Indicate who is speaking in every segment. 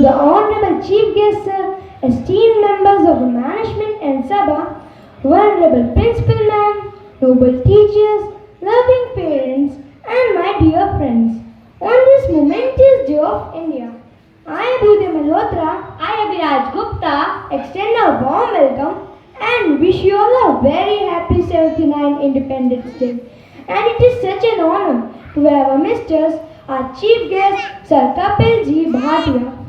Speaker 1: To the Honorable Chief Guest, Sir, esteemed members of the management and Sabha, Venerable Principal Ma'am, noble teachers, loving parents, and my dear friends, on this momentous day of India, I, Abhyuday Malhotra, I, Abhiraj Gupta, extend a warm welcome and wish you all a very happy 79th Independence Day. And it is such an honor to have amidst us our chief guest, Sir Kapil G. Bhatia,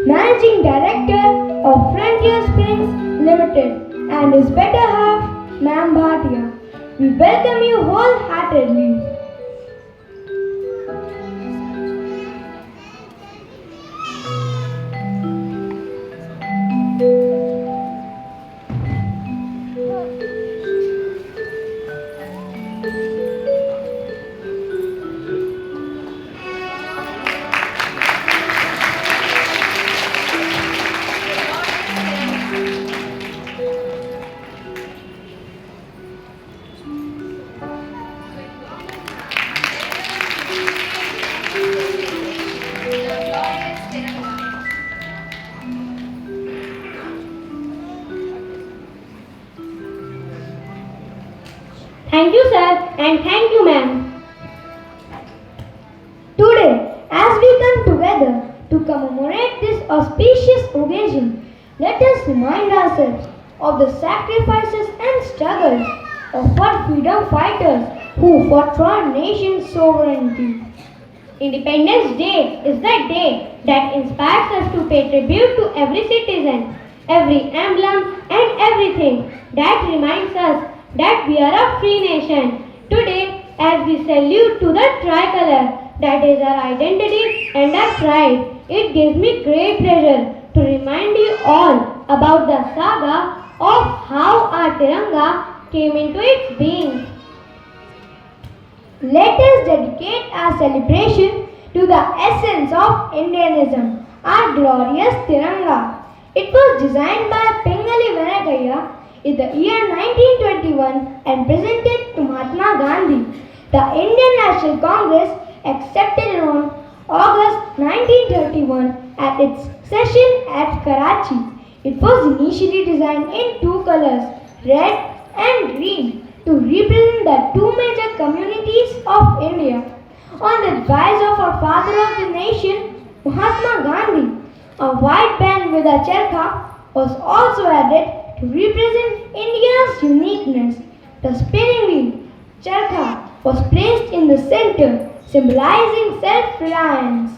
Speaker 1: Managing Director of Frontier Springs Limited, and his better half, Ma'am Bhatia. We welcome you wholeheartedly. Thank you, sir, and thank you, ma'am. Today, as we come together to commemorate this auspicious occasion, let us remind ourselves of the sacrifices and struggles of our freedom fighters who fought for our nation's sovereignty. Independence Day is the day that inspires us to pay tribute to every citizen, every emblem, and everything that reminds us that we are a free nation. Today, as we salute to the tricolor, that is our identity and our pride, it gives me great pleasure to remind you all about the saga of how our Tiranga came into its being. Let us dedicate our celebration to the essence of Indianism, our glorious Tiranga. It was designed by Pingali Venagaya in the year 1921 and presented to Mahatma Gandhi. The Indian National Congress accepted it on August 1931 at its session at Karachi. It was initially designed in two colors, red and green, to represent the two major communities of India. On the advice of our father of the nation, Mahatma Gandhi, a white band with a charkha was also added to represent India's uniqueness. The spinning wheel, charkha, was placed in the center, symbolizing self-reliance.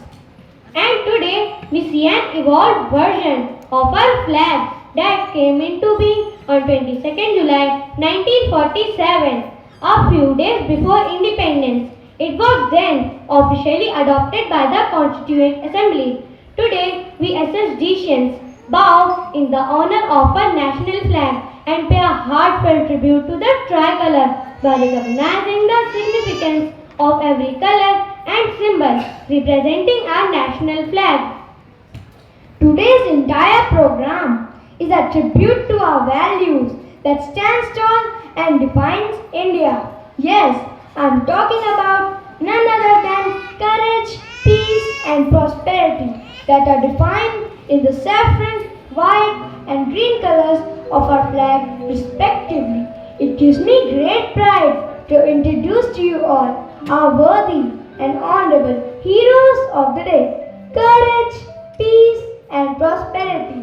Speaker 1: And today, we see an evolved version of our flag that came into being on 22nd July 1947, a few days before independence. It was then officially adopted by the Constituent Assembly. Today, we SSDECians bow in the honor of our national flag and pay a heartfelt tribute to the tricolor by recognizing the significance of every color and symbol representing our national flag. Today's entire program is a tribute to our values that stands tall and defines India. Yes, I'm talking about none other than courage, peace, and prosperity that are defined in the saffron, white, and green colors of our flag respectively. It gives me great pride to introduce to you all our worthy and honorable heroes of the day. Courage, peace, and prosperity.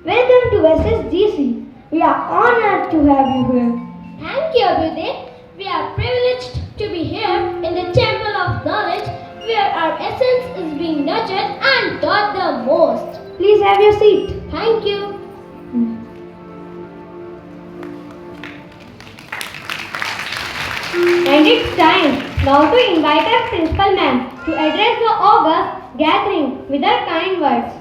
Speaker 1: Welcome to SSDC. We are honored to have you here.
Speaker 2: Thank you, Abhyuday. We are privileged to be here in the Temple of Knowledge where our essence is being nurtured and taught the most.
Speaker 1: Please have your seat.
Speaker 2: Thank you.
Speaker 1: And it's time now to invite our Principal Ma'am to address the august gathering with her kind words.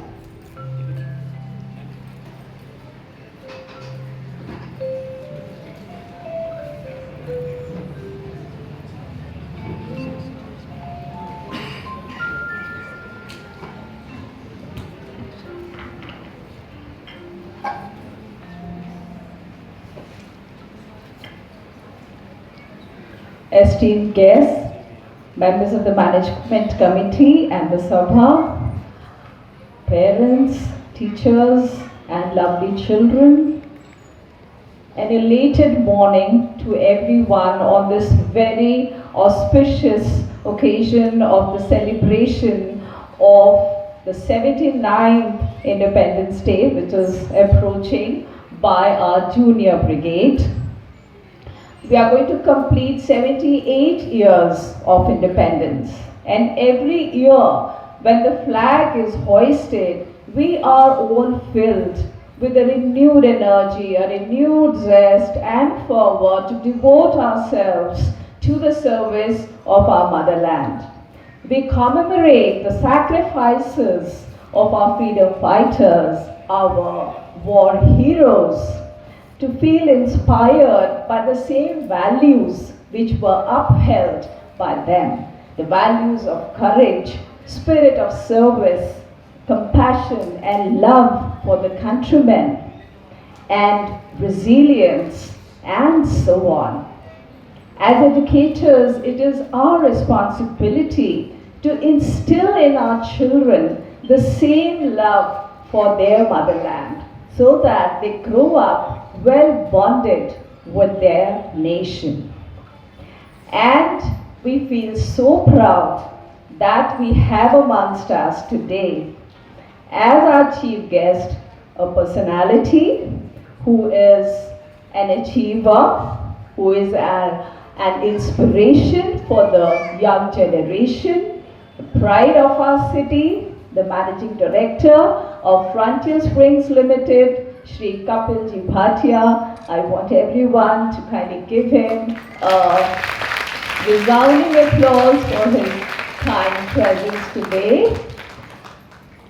Speaker 3: Esteemed guests, members of the Management Committee and the Sabha, parents, teachers, and lovely children. An elated morning to everyone on this very auspicious occasion of the celebration of the 79th Independence Day, which is approaching by our junior brigade. We are going to complete 78 years of independence, and every year when the flag is hoisted, we are all filled with a renewed energy, a renewed zest and fervor to devote ourselves to the service of our motherland. We commemorate the sacrifices of our freedom fighters, our war heroes, to feel inspired by the same values which were upheld by them, the values of courage, spirit of service, compassion and love for the countrymen, and resilience, and so on. As educators, it is our responsibility to instill in our children the same love for their motherland, so that they grow up well bonded with their nation. And we feel so proud that we have amongst us today, as our chief guest, a personality who is an achiever, who is an inspiration for the young generation, the pride of our city, the managing director of Frontier Springs Limited, Shri Kapilji Bhatia. I want everyone to kindly give him a resounding applause for his kind presence today.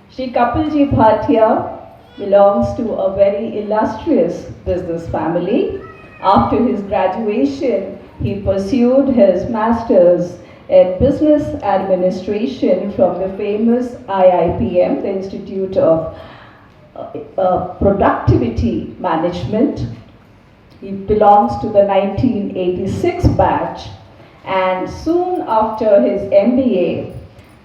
Speaker 3: Shri Kapilji Bhatia belongs to a very illustrious business family. After his graduation, he pursued his master's in business administration from the famous IIPM, the Institute of Productivity Management. He belongs to the 1986 batch, and soon after his MBA,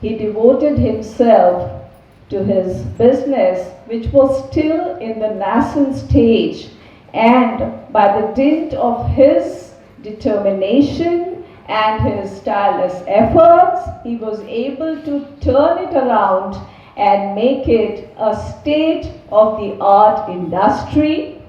Speaker 3: he devoted himself to his business, which was still in the nascent stage, and by the dint of his determination and his tireless efforts, he was able to turn it around and make it a state-of-the-art industry.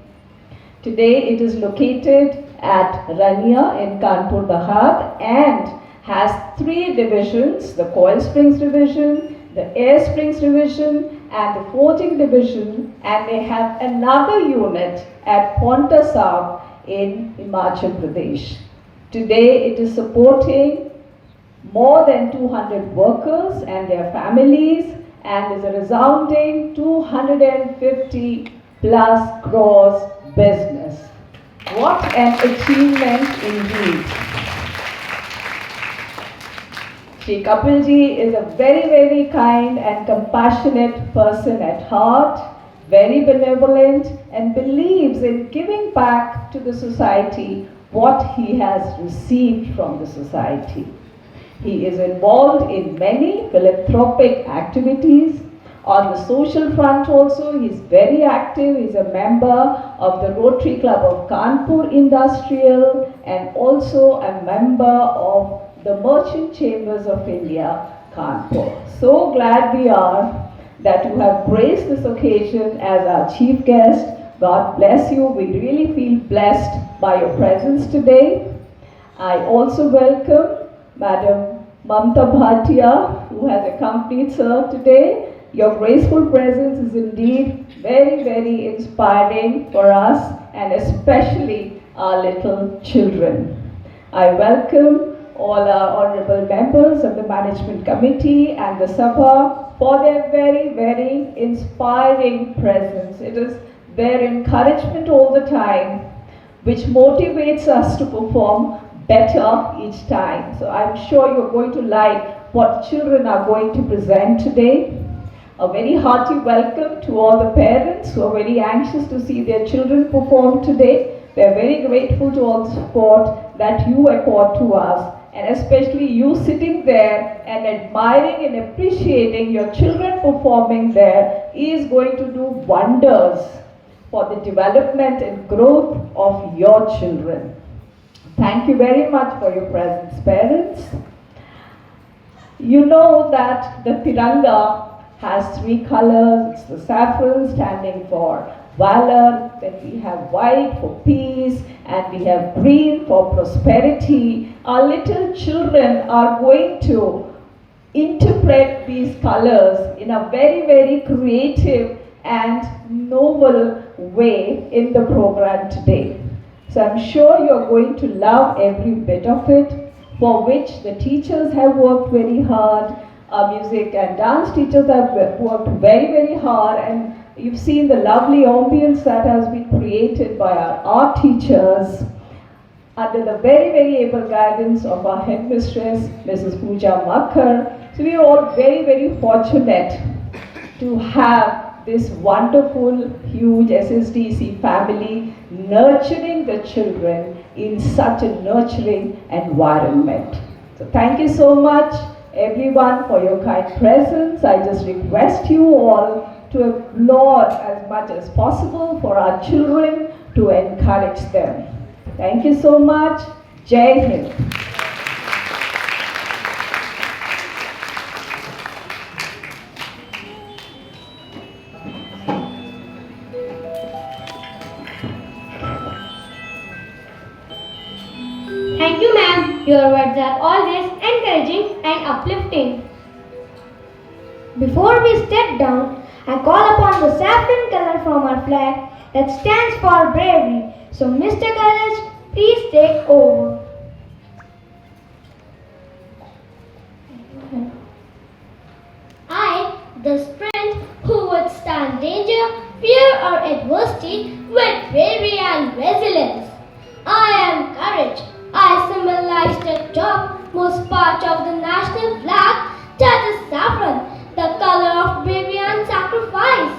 Speaker 3: Today it is located at Rania in Kanpur, Dahad, and has 3 divisions: the Coil Springs Division, the Air Springs Division, and the Forging Division, and they have another unit at Paonta Sahib in Himachal Pradesh. Today it is supporting more than 200 workers and their families, and is a resounding 250 plus crores business. What an achievement indeed. Shri Kapilji is a very, very kind and compassionate person at heart, very benevolent, and believes in giving back to the society what he has received from the society. He is involved in many philanthropic activities. On the social front also, he is very active. He is a member of the Rotary Club of Kanpur Industrial, and also a member of the Merchant Chambers of India, Kanpur. So glad we are that you have graced this occasion as our chief guest. God bless you. We really feel blessed by your presence today. I also welcome Madam Mamta Bhatia, who has accompanied sir today. Your graceful presence is indeed very, very inspiring for us, and especially our little children. I welcome all our honorable members of the management committee and the Sabha for their very, very inspiring presence. It is their encouragement all the time which motivates us to perform better each time. So I'm sure you're going to like what children are going to present today. A very hearty welcome to all the parents who are very anxious to see their children perform today. We are very grateful to all the support that you accord to us, and especially you sitting there and admiring and appreciating your children performing there is going to do wonders for the development and growth of your children. Thank you very much for your presence, parents. You know that the Tiranga has three colors. It's the saffron standing for valor, then we have white for peace, and we have green for prosperity. Our little children are going to interpret these colors in a very, very creative and novel way in the program today. So I'm sure you're going to love every bit of it, for which the teachers have worked very hard. Our music and dance teachers have worked very, very hard, and you've seen the lovely ambience that has been created by our art teachers under the very, very able guidance of our headmistress, Mrs. Pooja Makkar. So we are all very, very fortunate to have this wonderful, huge SSDEC family nurturing the children in such a nurturing environment. So thank you so much, everyone, for your kind presence. I just request you all to applaud as much as possible for our children, to encourage them. Thank you so much. Jai Hind.
Speaker 1: Thank you, ma'am. Your words are always encouraging and uplifting. Before we step down, I call upon the saffron color from our flag that stands for bravery. So, Mr. Courage, please take over.
Speaker 2: I, the sprint who would stand danger, fear or adversity with bravery and resilience. I am courage. I symbolize the topmost part of the national flag, that is saffron, the color of bravery and sacrifice.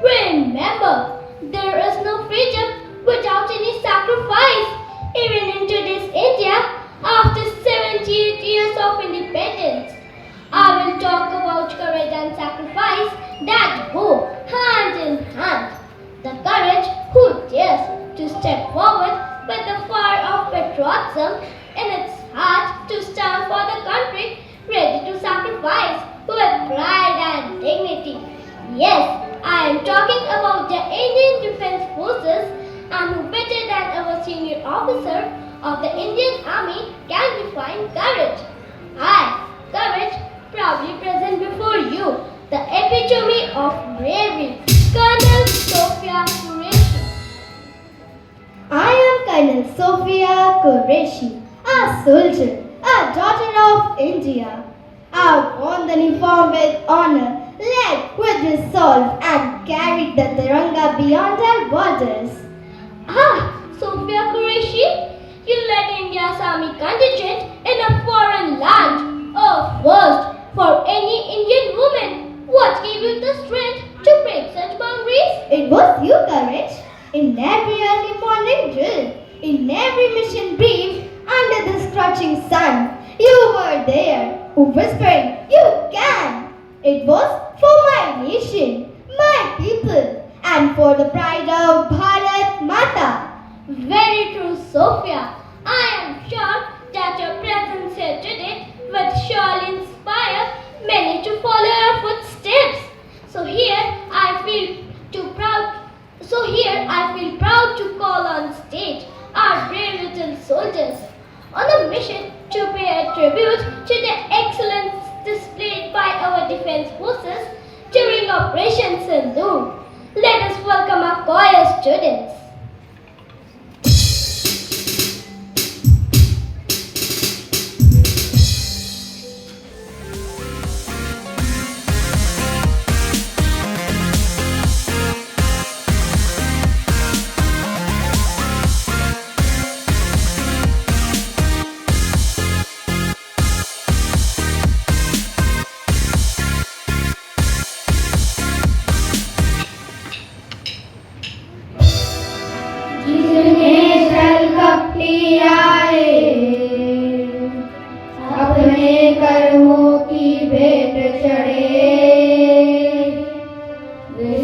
Speaker 2: Remember, there is no freedom without any sacrifice. Even in today's India, after 78 years of independence, I will talk about courage and sacrifice that go hand in hand. The courage who dares to step forward with the fire of patriotism in its heart to stand for the country, ready to sacrifice with pride and dignity. Yes, I am talking about the Indian Defence Forces, and who better than our senior officer of the Indian Army can define courage. I, courage, proudly present before you the epitome of bravery, Colonel Sophia Qureshi.
Speaker 1: I am Colonel Sophia Qureshi, a soldier, a daughter of India. I won the uniform with honor, led with resolve, and carried the Tiranga beyond our borders.
Speaker 2: Ah, Sophia Qureshi, you led India's army contingent in a foreign land. A first for any Indian woman. What gave you the strength to break such boundaries?
Speaker 1: It was you, courage. In every early morning drill, in every mission brief, under the scorching sun, you were there, whispering, "You can!" It was for my nation, my people, and for the pride of Bharat Mata.
Speaker 2: Very true, Sophia. I am sure that your presence here today will surely inspire many to follow your footsteps. So here I feel proud to call on stage our brave little soldiers on a mission to pay a tribute to the excellence displayed by our defense forces during Operation Sindoor. Let us welcome our choir students.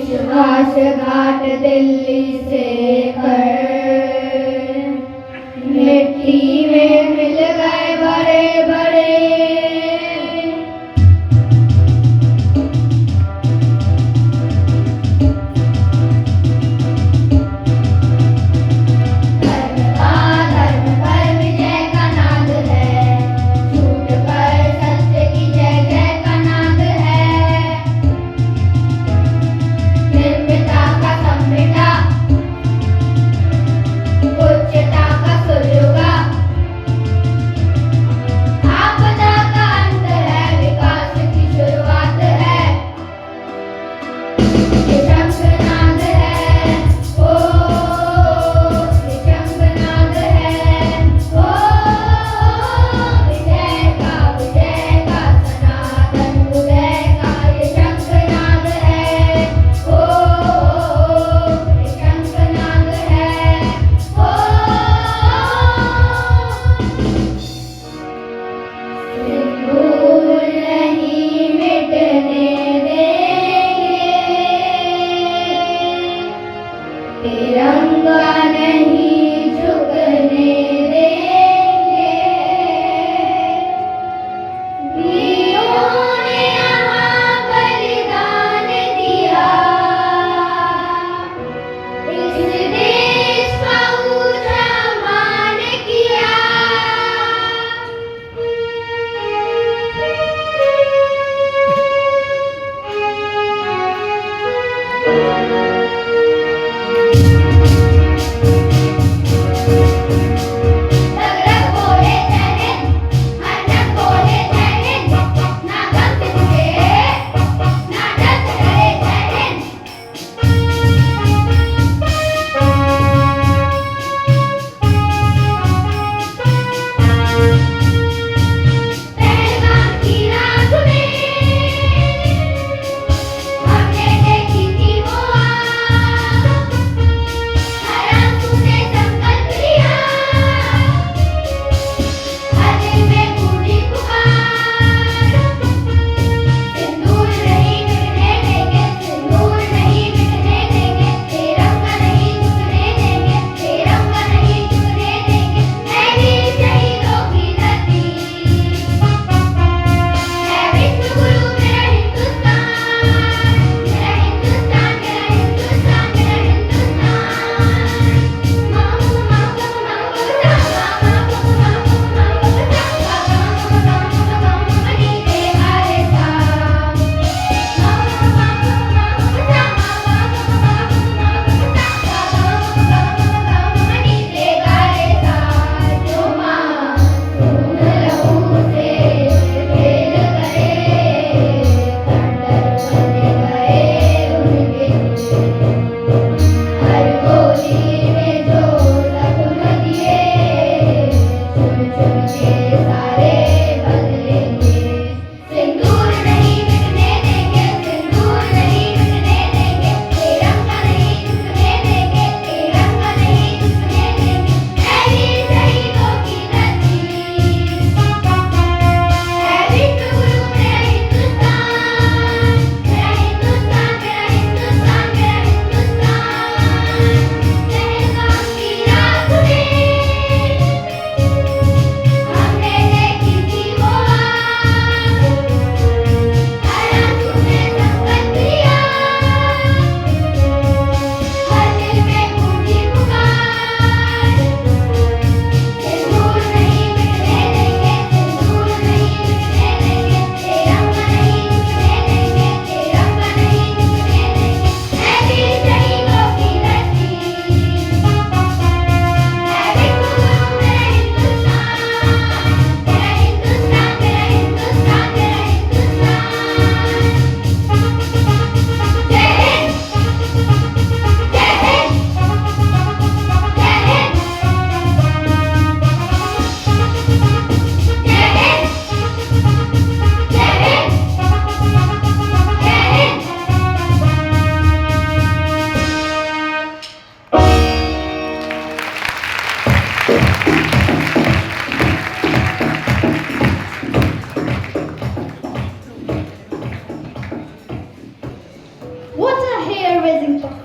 Speaker 1: Subhash घाट दिल्ली से मिट्टी में मिल गए बड़े बड़े धर्म पर विजय का नाद है, झूठ पर सत्य की जय जय का नाद है। निर्भीकता का संविदा, उच्चता का सुरयुगा, आपदा का अंत है, विकास की शुरुआत है। ये शंखनाद है, ओ ये शंखनाद है, ओ विजय का सनातन उदय का ये शंखनाद है, ओ ये शंखनाद है, ओ सिंदूर नहीं मिटने देंगे, तिरंगा नहीं झुकने देंगे। वीरों ने यहाँ बलिदान दिया, इस देश का ऊंचा मान किया।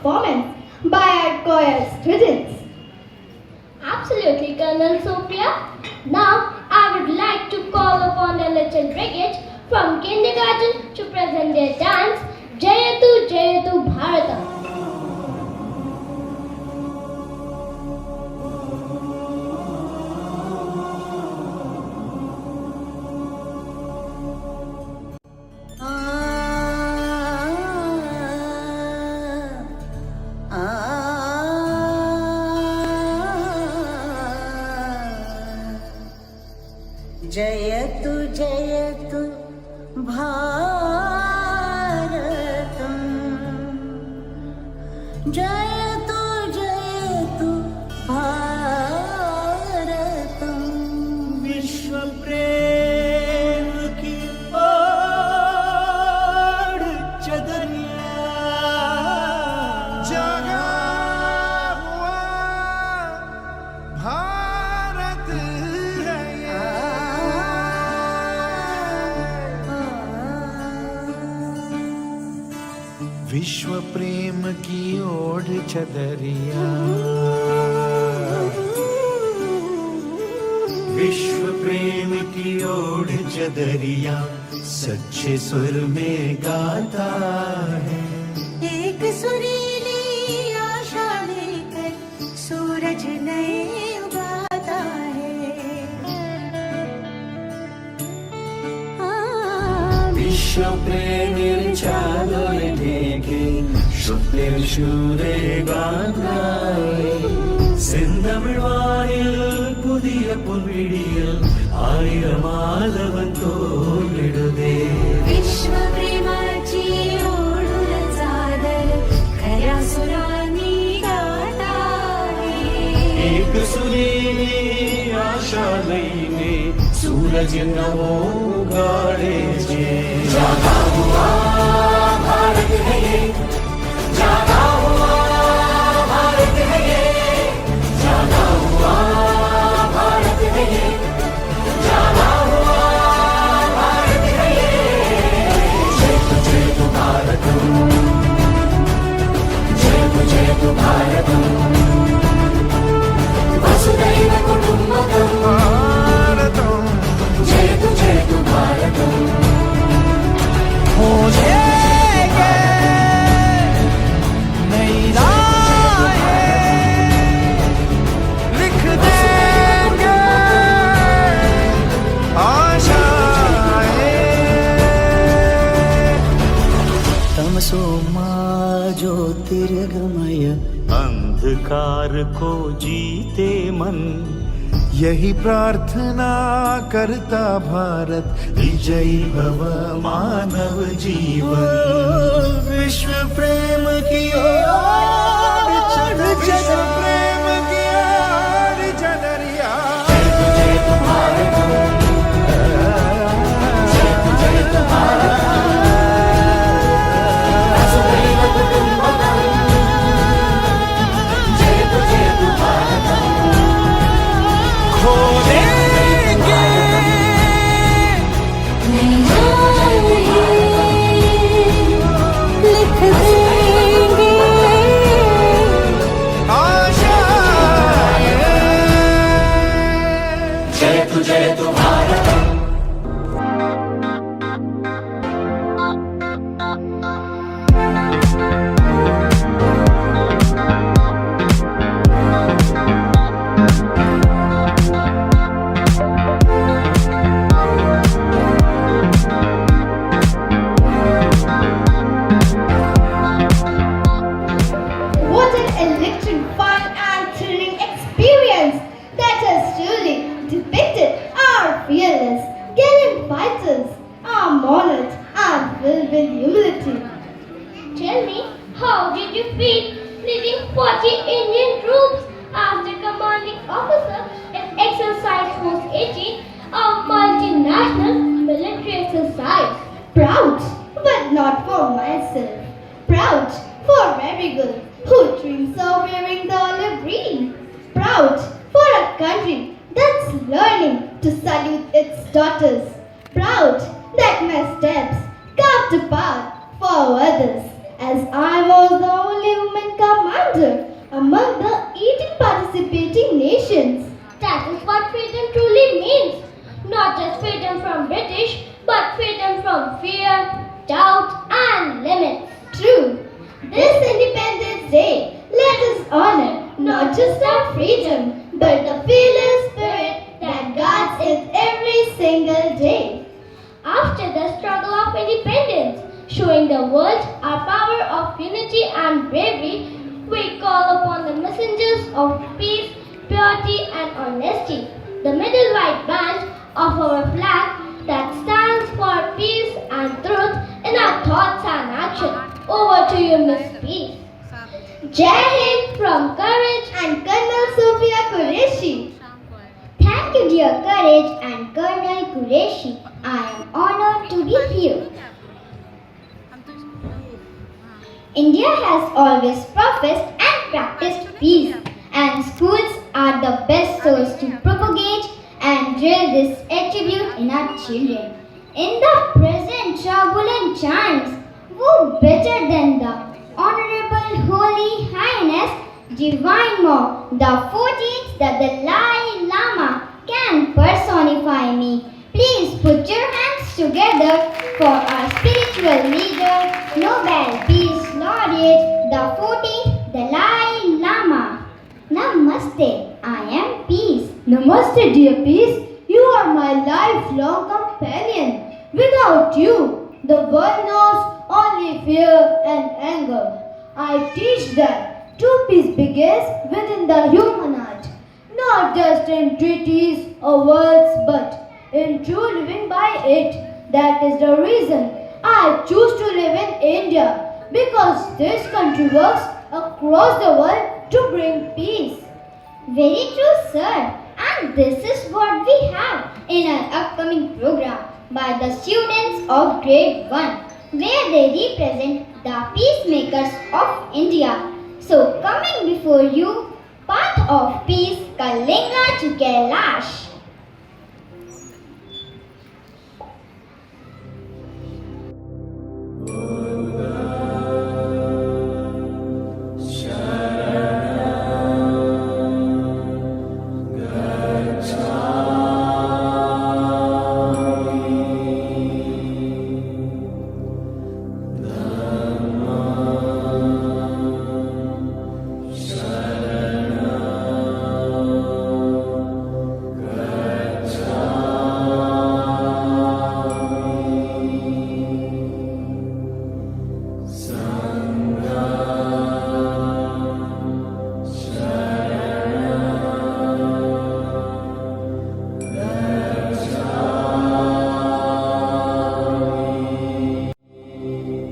Speaker 1: performance by our choir students.
Speaker 2: Absolutely, Colonel Sophia. Now, I would like to call upon the little brigade from kindergarten to present their dance, Jayatu Jayatu Bharatam.
Speaker 4: जयतु जयतु भारतम् जयतु जयतु भारतम् विश्व प्रेम की ओर चदरिया जगा हुआ भारत विश्व प्रेम की ओढ़ चदरिया विश्व प्रेम की ओढ़ चदरिया सच्चे सुर में गाता है एक सुरीली आशा लेकर सूरज नए उगाता है विश्व प्रेम चालोय ढेके शुक्लिर शूरे गानाय सिंधमिळ्वारिल पुदिय पुल्विडियल आयमालवन तोलिडुदे विश्व प्रेमाची ओढून चादर खऱ्या सुरांनी गाता है एक सुरीली आशा लईने सूरज नवो उगाडे जे जागा हुआ भारत है ये जागा हुआ भारत है ये जागा हुआ भारत है ये जागा हुआ भारत है ये जय तु भारतम जय तु भारतम वसुधैव कुटुम्बकम भारतम जय तु भारतम हो जाएगा नई राहें लिख देंगे आशाएं तमसो मा ज्योतिर्गमय अंधकार को जीते मन यही प्रार्थना करता भारत विजयी भव मानव जीवन विश्व प्रेम की ओर विश्व प्रेम की ओर चदरिया जय तु भारत जय तु भारत जय तु Bharat
Speaker 1: What an electric, fun and thrilling experience that has truly depicted our fearless, gallant fighters, our monarchs and filled with humility.
Speaker 2: Tell me, how did you feel leading 40 Indian troops as the commanding officer in Exercise Force 18, a multinational military exercise?
Speaker 1: Proud, but not for myself. Proud for every girl who dreams of wearing the olive green. Proud for a country that's learning to salute its daughters. Proud that my steps carved a path for others, as I was the only woman order among the 18 participating nations.
Speaker 2: That is what freedom truly means. Not just freedom from British, but freedom from fear, doubt and limits.
Speaker 1: True. This Independence Day, let us honor not just our freedom, but the fearless spirit that guards it every single day.
Speaker 2: After the struggle of independence, showing the world our power of unity and bravery, we call upon the messengers of peace, purity and honesty, the middle white band of our flag that stands for peace and truth in our thoughts and action. Over to you, Miss Peace.
Speaker 1: Jai Hind from Courage and Colonel Sophia Qureshi.
Speaker 2: Thank you, dear Courage and Colonel Qureshi. I am honored to be here. India has always professed and practiced peace, and schools are the best source to propagate and drill this attribute in our children. In the present turbulent times, who better than the Honorable Holy Highness Divine Monk, the 14th Dalai Lama, can personify me? Please put your hands together for our spiritual leader, Nobel Peace Laureate, the 14th Dalai Lama. Namaste, I am Peace.
Speaker 1: Namaste, dear Peace. You are my lifelong companion. Without you, the world knows only fear and anger. I teach that true peace begins within the human heart, not just in treaties or words, but in true living by it. That is the reason I choose to live in India, because this country works across the world to bring peace.
Speaker 2: Very true, sir. And this is what we have in our upcoming program by the students of grade 1, where they represent the peacemakers of India. So coming before you, part of peace, Kalinga to Kailash.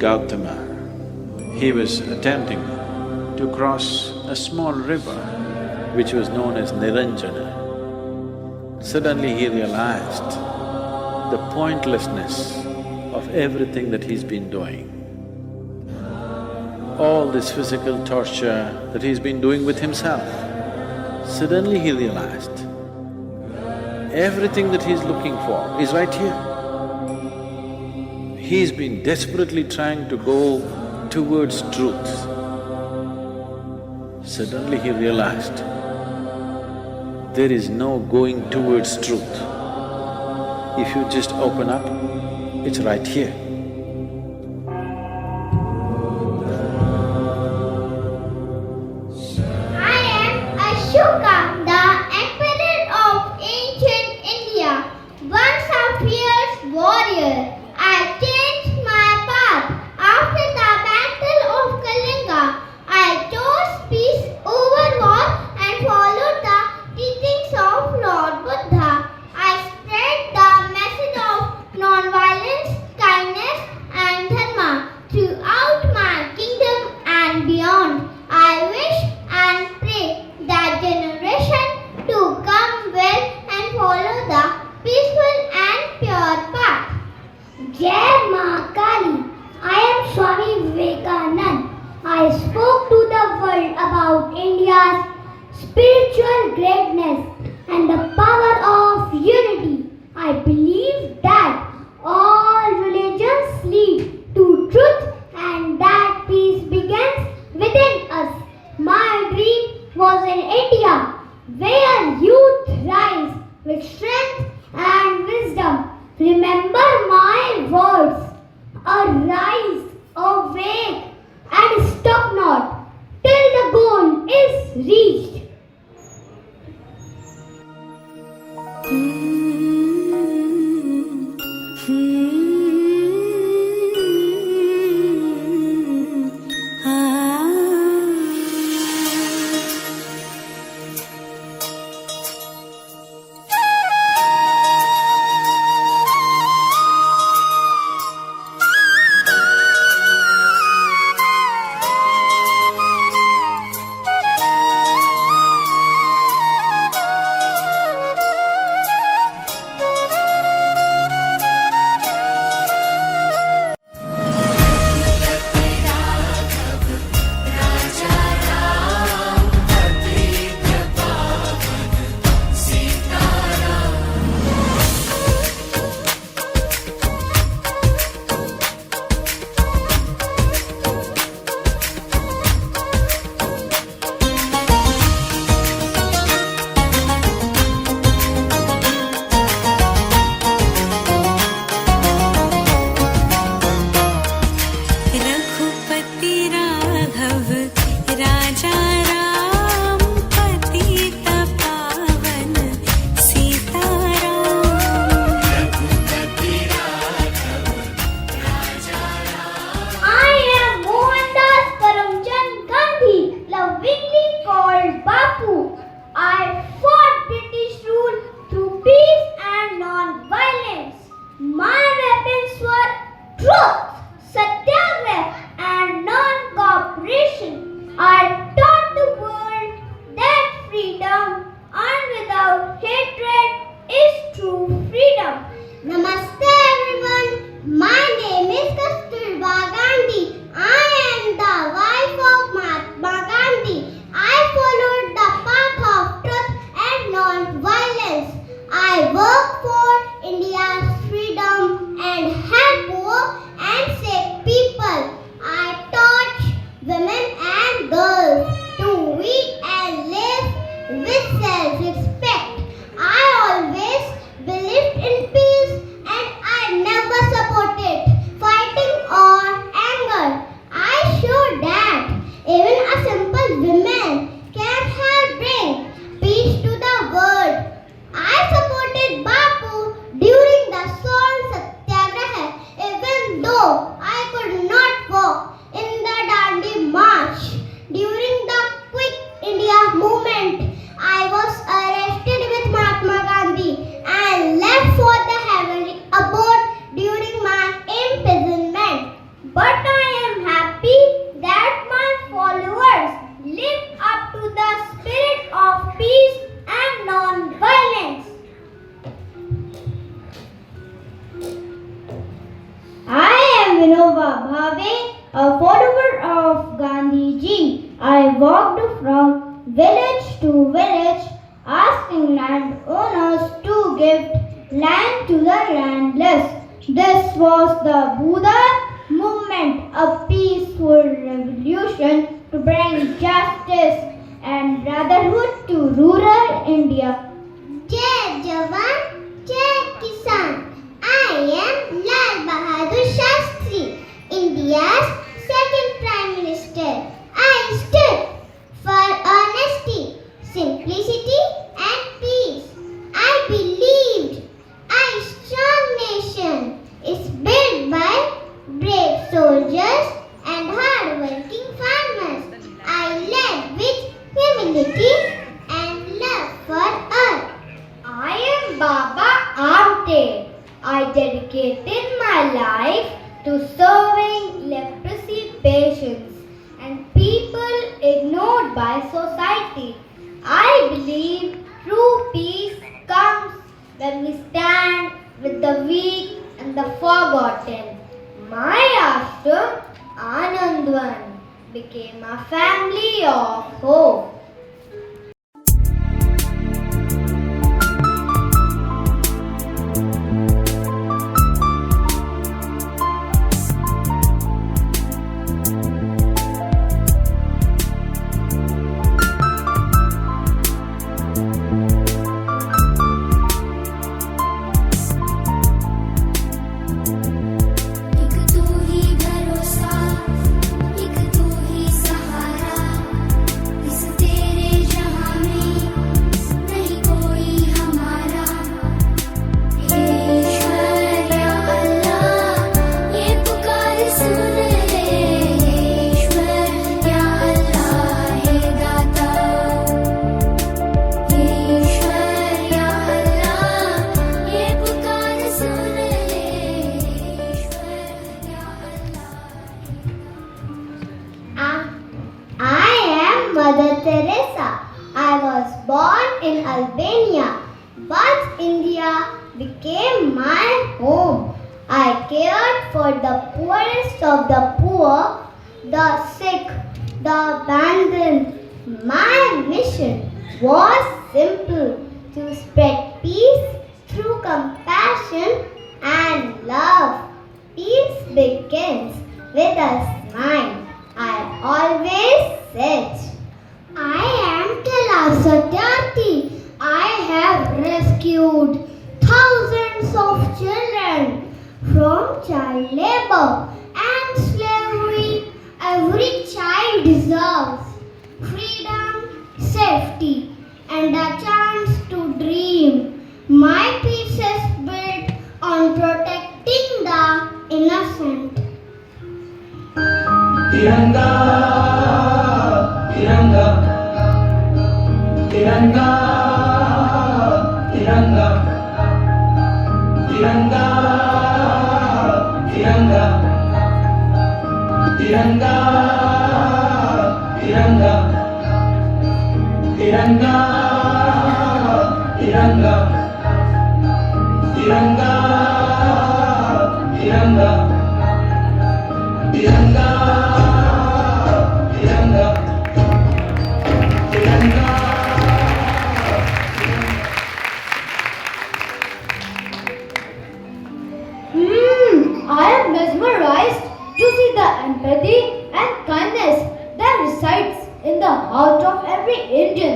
Speaker 5: Gautama, he was attempting to cross a small river which was known as Niranjana. Suddenly he realized the pointlessness of everything that he's been doing. All this physical torture that he's been doing with himself. Suddenly he realized everything that he's looking for is right here. He's been desperately trying to go towards truth. Suddenly he realized there is no going towards truth. If you just open up, it's right here.
Speaker 2: I am Ashoka, the emperor of ancient India, once a fierce warrior. I changed my path after the battle of Kalinga. I chose peace over war and followed the teachings of Lord Buddha. I spread the message of non-violence, kindness and dharma throughout my kingdom and beyond. I wish and pray that generation to come well and follow the peaceful and pure path. Jai Ma Kali, I am Swami Vivekanand. I spoke to the world about India's spiritual greatness and the power of unity. I believe that all religions lead to truth and that peace begins within us. My
Speaker 1: reached. I fought British rule through peace and non-violence. My weapons were truth, satyagraha and non-cooperation. I taught the world that freedom and without hatred is true freedom.
Speaker 2: Namaste everyone. My name is Kasturba Gandhi. I am the wife of Mahatma Gandhi. I followed the path of truth and non-violence. I work for India's freedom and help poor and sick people. I taught women and girls to read and live with self-respect. I always believed in peace and I never supported fighting or anger. I showed that even a simple woman can help bring peace to the world. I supported Bapu during the Salt Satyagraha even though I could not walk in the Dandi March. During the Quick India movement, I was arrested with Mahatma Gandhi and left for the heavenly abode during my imprisonment.
Speaker 1: But I am happy that my followers live up to the spirit of peace and non-violence. I am Vinoba Bhave, a follower of Gandhi Ji. I walked from village to village asking landowners to give land to the landless. This was the Buddha movement, a peaceful revolution to bring justice and brotherhood to rural India.
Speaker 2: Jai Jawan, Jai Kisan. I am Lal Bahadur Shastri, India's second Prime Minister. I stood for honesty, simplicity and peace. I believed a strong nation is built by brave soldiers and hard-working farmers. I led with humility and love for earth.
Speaker 1: I am Baba Amte. I dedicated my life to serving leprosy patients and people ignored by society. I believe true peace comes when we stand with the weak and the forgotten. My ashram, Anandwan, became a family of hope.
Speaker 6: एक तू ही भरोसा, एक तू ही सहारा, इस देश
Speaker 2: Mother Teresa. I was born in Albania, but India became my home. I cared for the poorest of the poor, the sick, the abandoned. My mission was simple: to spread peace through compassion and love. Peace begins with a smile, I always said. I am Kala Satyarthi. I have rescued thousands of children from child labor and slavery. Every child deserves freedom, safety, and a chance to dream. My peace is built on protecting the innocent.
Speaker 4: तिरंगा तिरंगा तिरंगा तिरंगा तिरंगा तिरंगा तिरंगा तिरंगा तिरंगा तिरंगा तिरंगा तिरंगा तिरंगा तिरंगा तिरंगा
Speaker 1: I am mesmerized to see the empathy and kindness that resides in the heart of every Indian.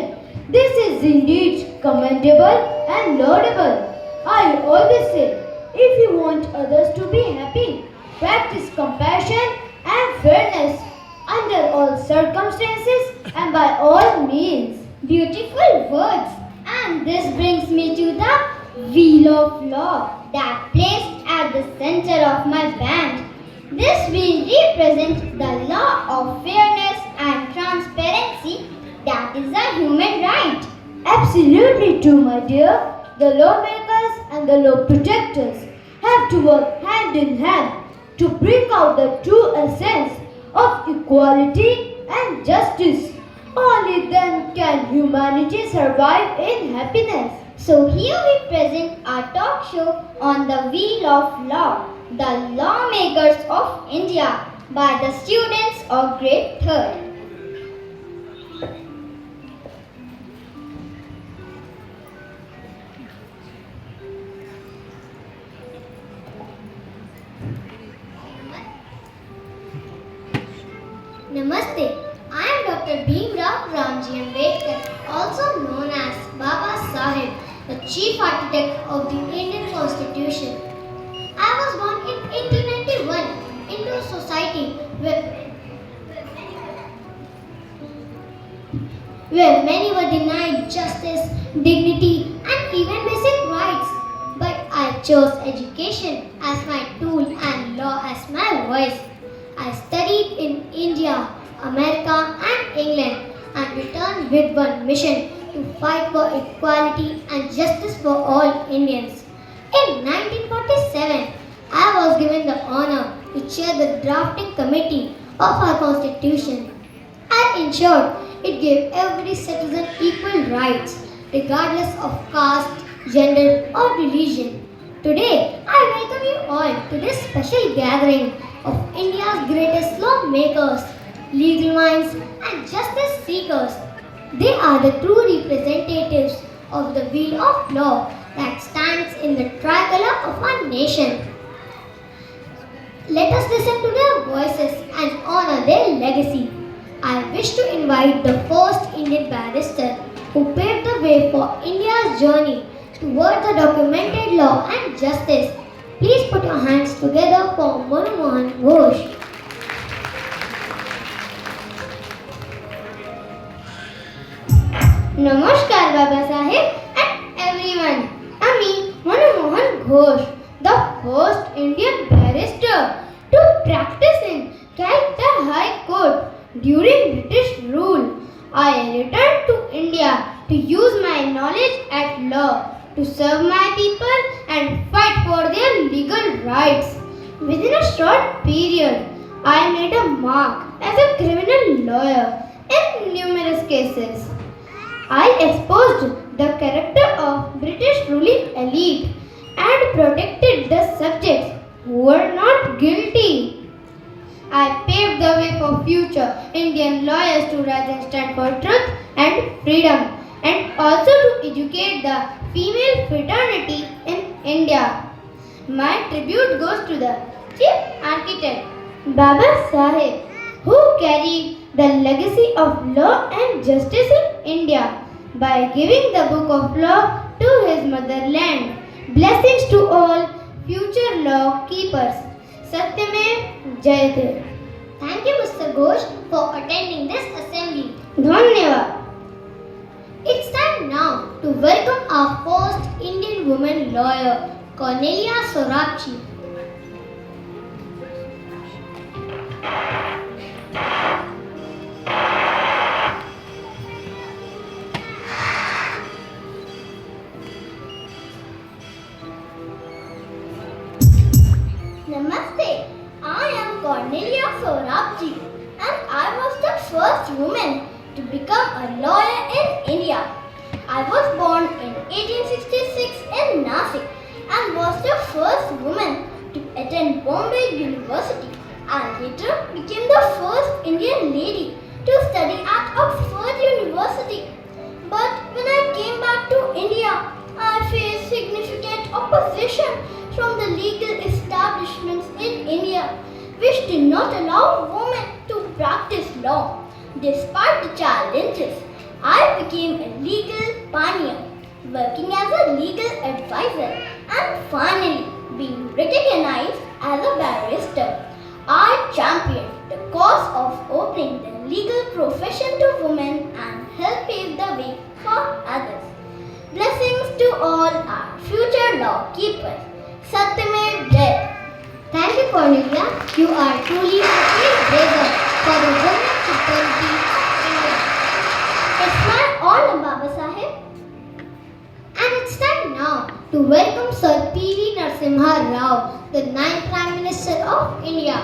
Speaker 1: This is indeed commendable and laudable. I always say, if you want others to be happy, practice compassion and fairness under all circumstances and by all means.
Speaker 2: Beautiful words. And this brings me to the wheel of law that placed at the center of my band. This wheel represents the law of fairness and transparency that is a human right.
Speaker 1: Absolutely true, my dear. The lawmakers and the law protectors have to work hand in hand to bring out the true essence of equality and justice. Only then can humanity survive in happiness.
Speaker 2: So here we present our talk show on the wheel of law, the lawmakers of India, by the students of grade 3rd. Namaste. I am Dr. Bhimrao Ramji Ambedkar, also known as Baba Sahib, the chief architect of the Indian Constitution. I was born in 1891 into a society where many were denied justice, dignity, and even basic rights. But I chose education as my tool and law as my voice. I studied in India, America, and England and returned with one mission: to fight for equality and justice for all Indians. In 1947, I was given the honor to chair the drafting committee of our constitution. I ensured it gave every citizen equal rights, regardless of caste, gender, or religion. Today, I welcome you all to this special gathering of India's greatest lawmakers, legal minds, and justice seekers. They are the true representatives of the wheel of law that stands in the tricolor of our nation. Let us listen to their voices and honor their legacy. I wish to invite the first Indian barrister who paved the way for India's journey towards the documented law and justice. Please put your hands together for Manomohan Ghosh. Namaskar Baba Sahib and everyone. Ami Manomohan Ghosh, the first Indian barrister to practice in Calcutta High Court during British rule. I returned to India to use my knowledge at law to serve my people and fight for their legal rights. Within a short period, I made a mark as a criminal lawyer in
Speaker 1: numerous cases. I exposed the character of British ruling elite and protected the subjects who were not guilty. I paved the way for future Indian lawyers to rise and stand for truth and freedom, and also to educate the female fraternity in India. My tribute goes to the chief architect, Baba Sahib, who carried the legacy of law and justice in India by giving the book of law to his motherland. Blessings to all future law keepers. Satyamev Jayate.
Speaker 2: Thank you, Mr. Ghosh, for attending this assembly.
Speaker 1: Dhanyavad.
Speaker 2: It's time now to welcome our first Indian woman lawyer, Cornelia Sorabji. Namaste. I am Cornelia Sorabji, and I was the first woman to become a lawyer in India. I was born in 1866 in Nasik and was the first woman to attend Bombay University and later became the first Indian lady to study at Oxford University. But when I came back to India, I faced significant opposition from the legal establishments in India, which did not allow women to practice law. Despite the challenges, I became a legal pioneer, working as a legal advisor and finally being recognized as a barrister. I championed the cause of opening the legal profession to women and helped pave the way for others. Blessings to all our future law keepers. Satyamev Jayate.
Speaker 1: Thank you, Cornelia. You are truly a trailblazer for the women fraternity of India.
Speaker 2: It's my honor, Baba Sahib.
Speaker 1: And it's time now to welcome Sir P.V. Narasimha Rao, the 9th Prime Minister of India.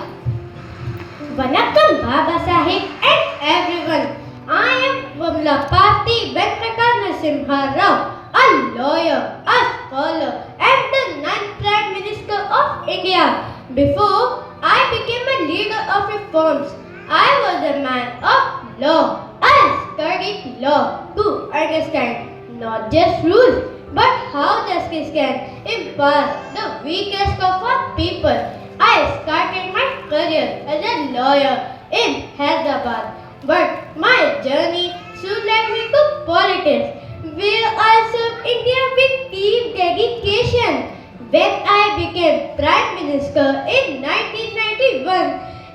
Speaker 1: Vanakkam, Baba Sahib and everyone. I am Vamlapati Venkata Narasimha Rao, a lawyer, a scholar, and the 9th Prime Minister of India. Before I became a leader of reforms, I was a man of law. I studied law to understand not just rules, but how justice can empower the weakest of our people. I started my career as a lawyer in Hyderabad, but my journey soon led me to politics, where I served India with deep dedication. When I became Prime Minister in 1991,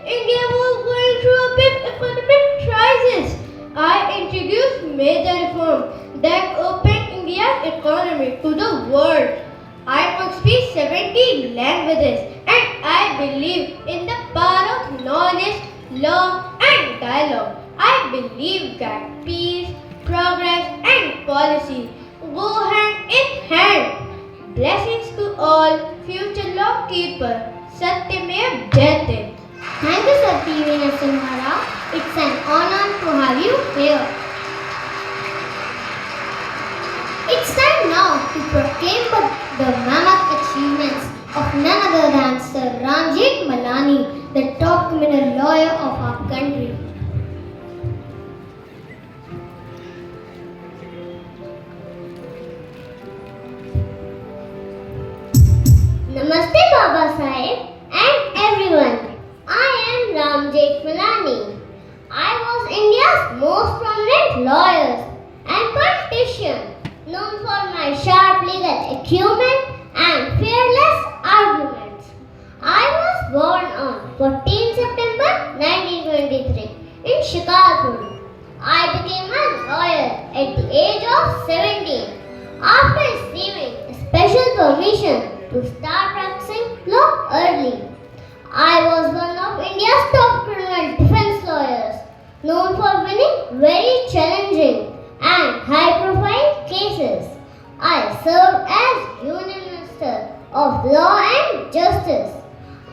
Speaker 1: India was going through a big economic crisis. I introduced major reforms that opened India's economy to the world. I could speak 70 languages and I believe in the power of knowledge, law and dialogue. I believe that peace, progress and policy go hand in hand. Blessings to all future law keepers. Satyamev Jayate.
Speaker 2: Thank you, Sir P.V. Narasimha Rao. It's an honor to have you here. It's time now to proclaim the mammoth achievements of none other than Sir Ranjit Malani, the top criminal lawyer of our country. Namaste, Baba Sahib and everyone. I am Ramjit Malani. I was India's most prominent lawyer and politician, known for my sharp legal acumen and fearless arguments. I was born on 14 September 1923 in Chicago. I became a lawyer at the age of 17 after receiving special permission to start practicing law early. I was one of India's top criminal defense lawyers, known for winning very challenging and high-profile cases. I served as Union Minister of Law and Justice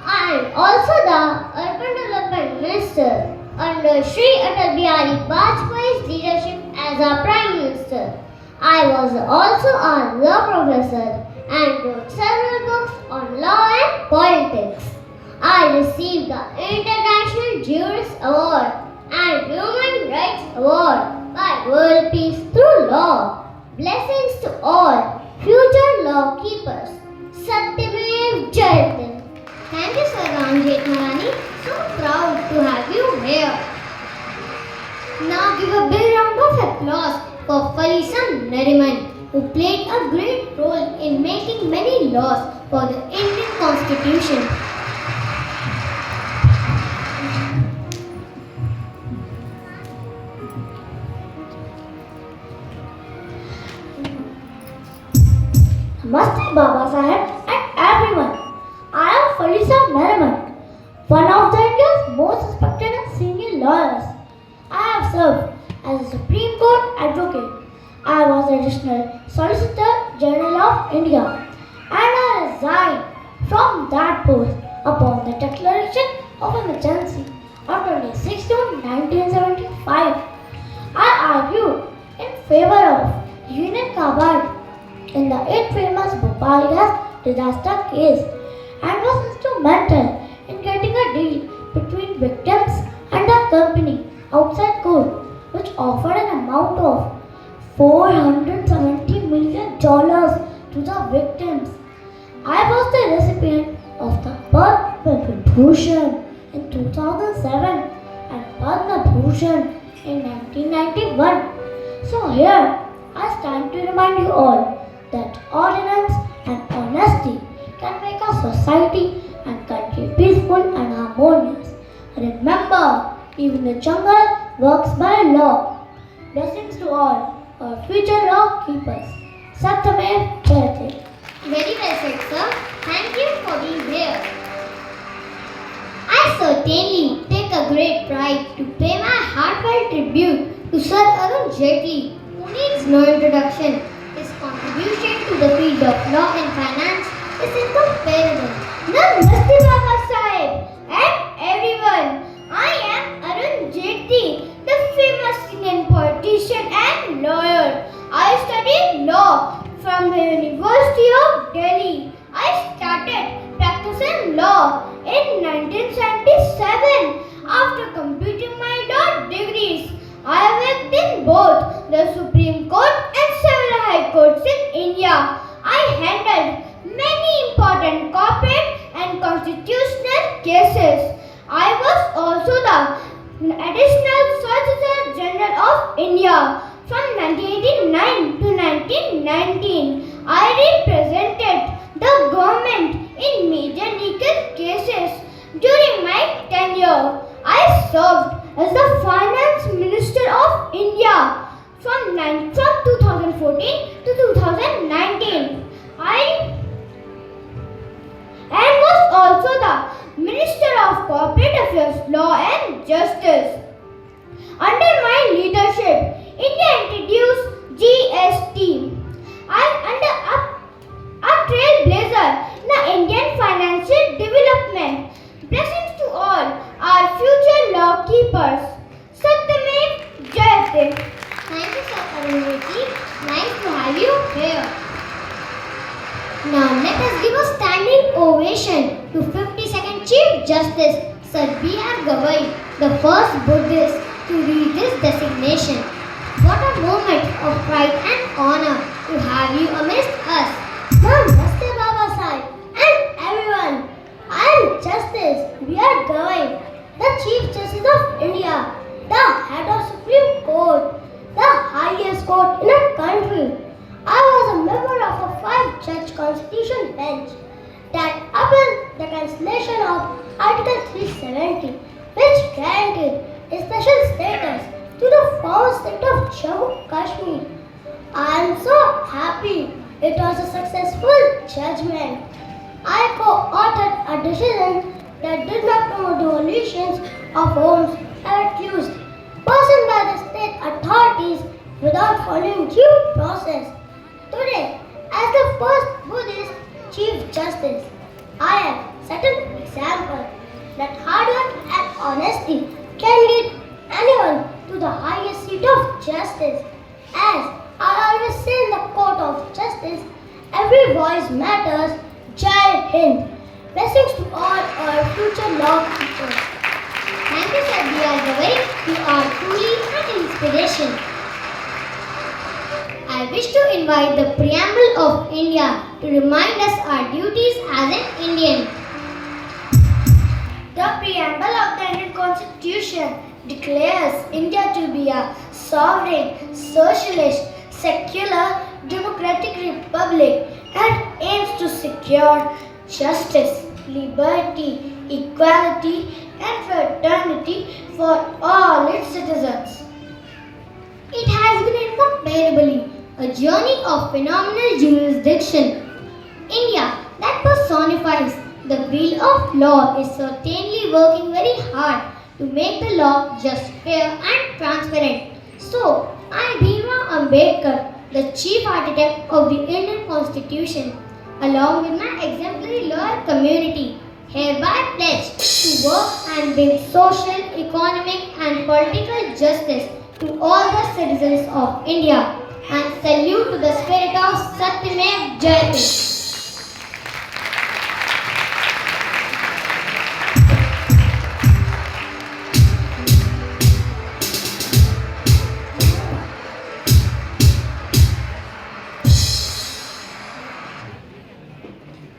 Speaker 2: and also the Urban Development Minister under Sri Atal Bihari Vajpayee's our Prime Minister. I was also a law professor and wrote several books on law and politics. I received the International Jurist Award and Human Rights Award by World Peace through Law. Blessings to all future law keepers. Satyamev Jayatam. Thank you, Sir Ram Jethmalani. So proud to have you here. Now give a big round of applause for Falisam Nariman, who played a great role in making many laws for the Indian Constitution.
Speaker 1: Namaste Baba Sahib and everyone. I am Falisam Nariman, one of the India's most respected and senior lawyers. I have served as a Supreme Court advocate. I was Additional Solicitor General of India and I resigned from that post upon the declaration of emergency on 26 June 1975. I argued in favor of Union Carbide in the infamous Bhopal gas disaster case and was instrumental in getting a deal between victims and the company outside court, which offered an amount of $470 million to the victims. I was the recipient of the Padma Vibhushan in 2007 and Padma Bhushan in 1991. So here I stand to remind you all that ordinance and honesty can make our society and country peaceful and harmonious. Remember, even the jungle works by law. Blessings to all our future law keepers. Satyamev Jayatam.
Speaker 2: Very well said, sir. Thank you for being here. I certainly take a great pride to pay my heartfelt tribute to Sir Arun Jaitley, who needs no introduction. His contribution to the field of law and finance is incomparable.
Speaker 1: Namaste Baba Sahib and everyone. I am Arun Jaitley, the famous Indian politician and lawyer. I studied law from the University of Delhi. I started practicing law in 1977 after completing my law degrees. I worked in both the Supreme Court and several high courts in India. I handled many important corporate and constitutional cases. I was also the Additional Solicitor General of India from 1989 to 1919. I represented the government in major legal cases. During my tenure, I served as the Finance Minister of India from 2014 to 2019. I was also the Minister of Corporate Affairs, Law and Justice. Under my leadership, India introduced GST. I am a trailblazer in the Indian financial development. Blessings to all our future law keepers. Satyamev Jayatam.
Speaker 2: Thank you, Sir Arun Jaitley. Nice to have you here. Now let us give a standing ovation to 52nd Chief Justice Sir B.R. Gavai, the first Buddhist to reach this designation. What a moment of pride and honor to have you amidst us.
Speaker 1: Namaste Baba Sahib and everyone. I am Justice B.R. Gavai, the Chief Justice of India, the head of Supreme Court, the highest court in our country. I was a member of a 5-judge constitution bench that upheld the cancellation of Article 370, which granted a special status to the former state of Jammu Kashmir. I am so happy it was a successful judgment. I co-authored a decision that did not promote demolitions of homes accused person by the state authorities without following due process. Today, as the first Buddhist Chief Justice, I have set an example that hard work and honesty can lead anyone to the highest seat of justice.
Speaker 2: As I always say in the court of justice, every voice matters. Jai Hind. Blessings to all our future law teachers. Thank you, Sir B.R. Bravery. You are truly an inspiration. I wish to invite the preamble of India to remind us our duties as an Indian.
Speaker 1: The preamble of the Indian Constitution declares India to be a sovereign, socialist, secular, democratic republic and aims to secure justice, liberty, equality and fraternity for all its citizens.
Speaker 2: It has been incomparably a journey of phenomenal jurisdiction. India, that personifies the wheel of law, is certainly working very hard to make the law just, fair and transparent. So, I, Bhima Ambedkar, the chief architect of the Indian Constitution, along with my exemplary lawyer community, hereby pledge to work and bring social, economic and political justice to all the citizens of India and salute to the spirit of Satyamev Jayate.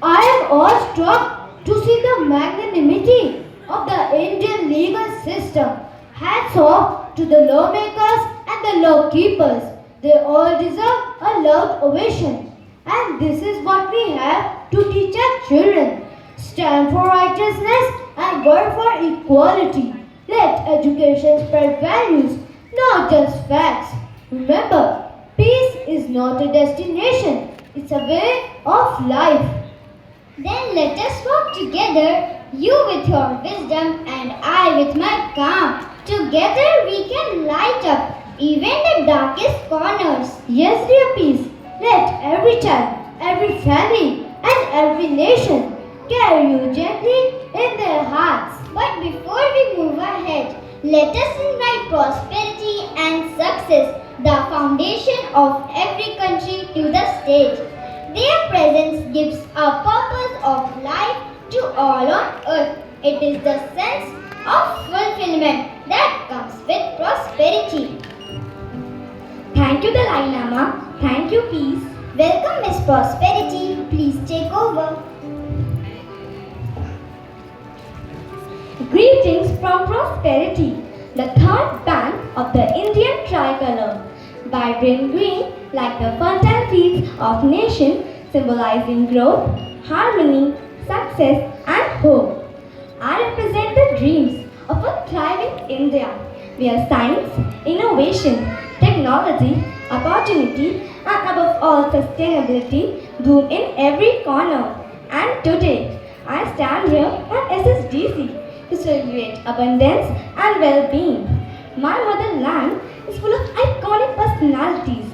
Speaker 1: I am awestruck to see the magnanimity of the Indian legal system. Hats off to the lawmakers and the law keepers. They all deserve a loud ovation. And this is what we have to teach our children. Stand for righteousness and work for equality. Let education spread values, not just facts. Remember, peace is not a destination. It's a way of life.
Speaker 2: Then let us work together, you with your wisdom and I with my calm. Together we can light up even the darkest corners.
Speaker 1: Yes, dear peace, let every child, every family and every nation carry you gently in their hearts.
Speaker 2: But before we move ahead, let us invite prosperity and success, the foundation of every country, to the stage. Their presence gives a purpose of life to all on earth. It is the sense of fulfillment that comes with prosperity.
Speaker 1: Thank you, Dalai Lama. Thank you, peace.
Speaker 2: Welcome, Miss Prosperity. Please take over.
Speaker 1: Greetings from prosperity, the third band of the Indian tricolor. Vibrant green like the fertile fields of nation, symbolizing growth, harmony, success and hope. I represent the dreams of a thriving India, where science, innovation, technology, opportunity and above all sustainability bloom in every corner. And today, I stand here at SSDEC to celebrate abundance and well-being. My motherland is full of iconic personalities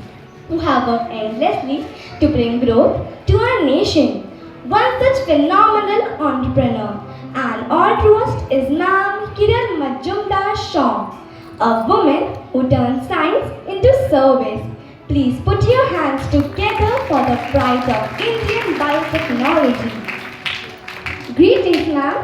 Speaker 1: who have worked endlessly to bring growth to our nation. One such phenomenal entrepreneur and altruist is Ma'am Kiran Majumdar Shaw, a woman who turns science into service. Please put your hands together for the pride of Indian biotechnology. Greetings, ma'am.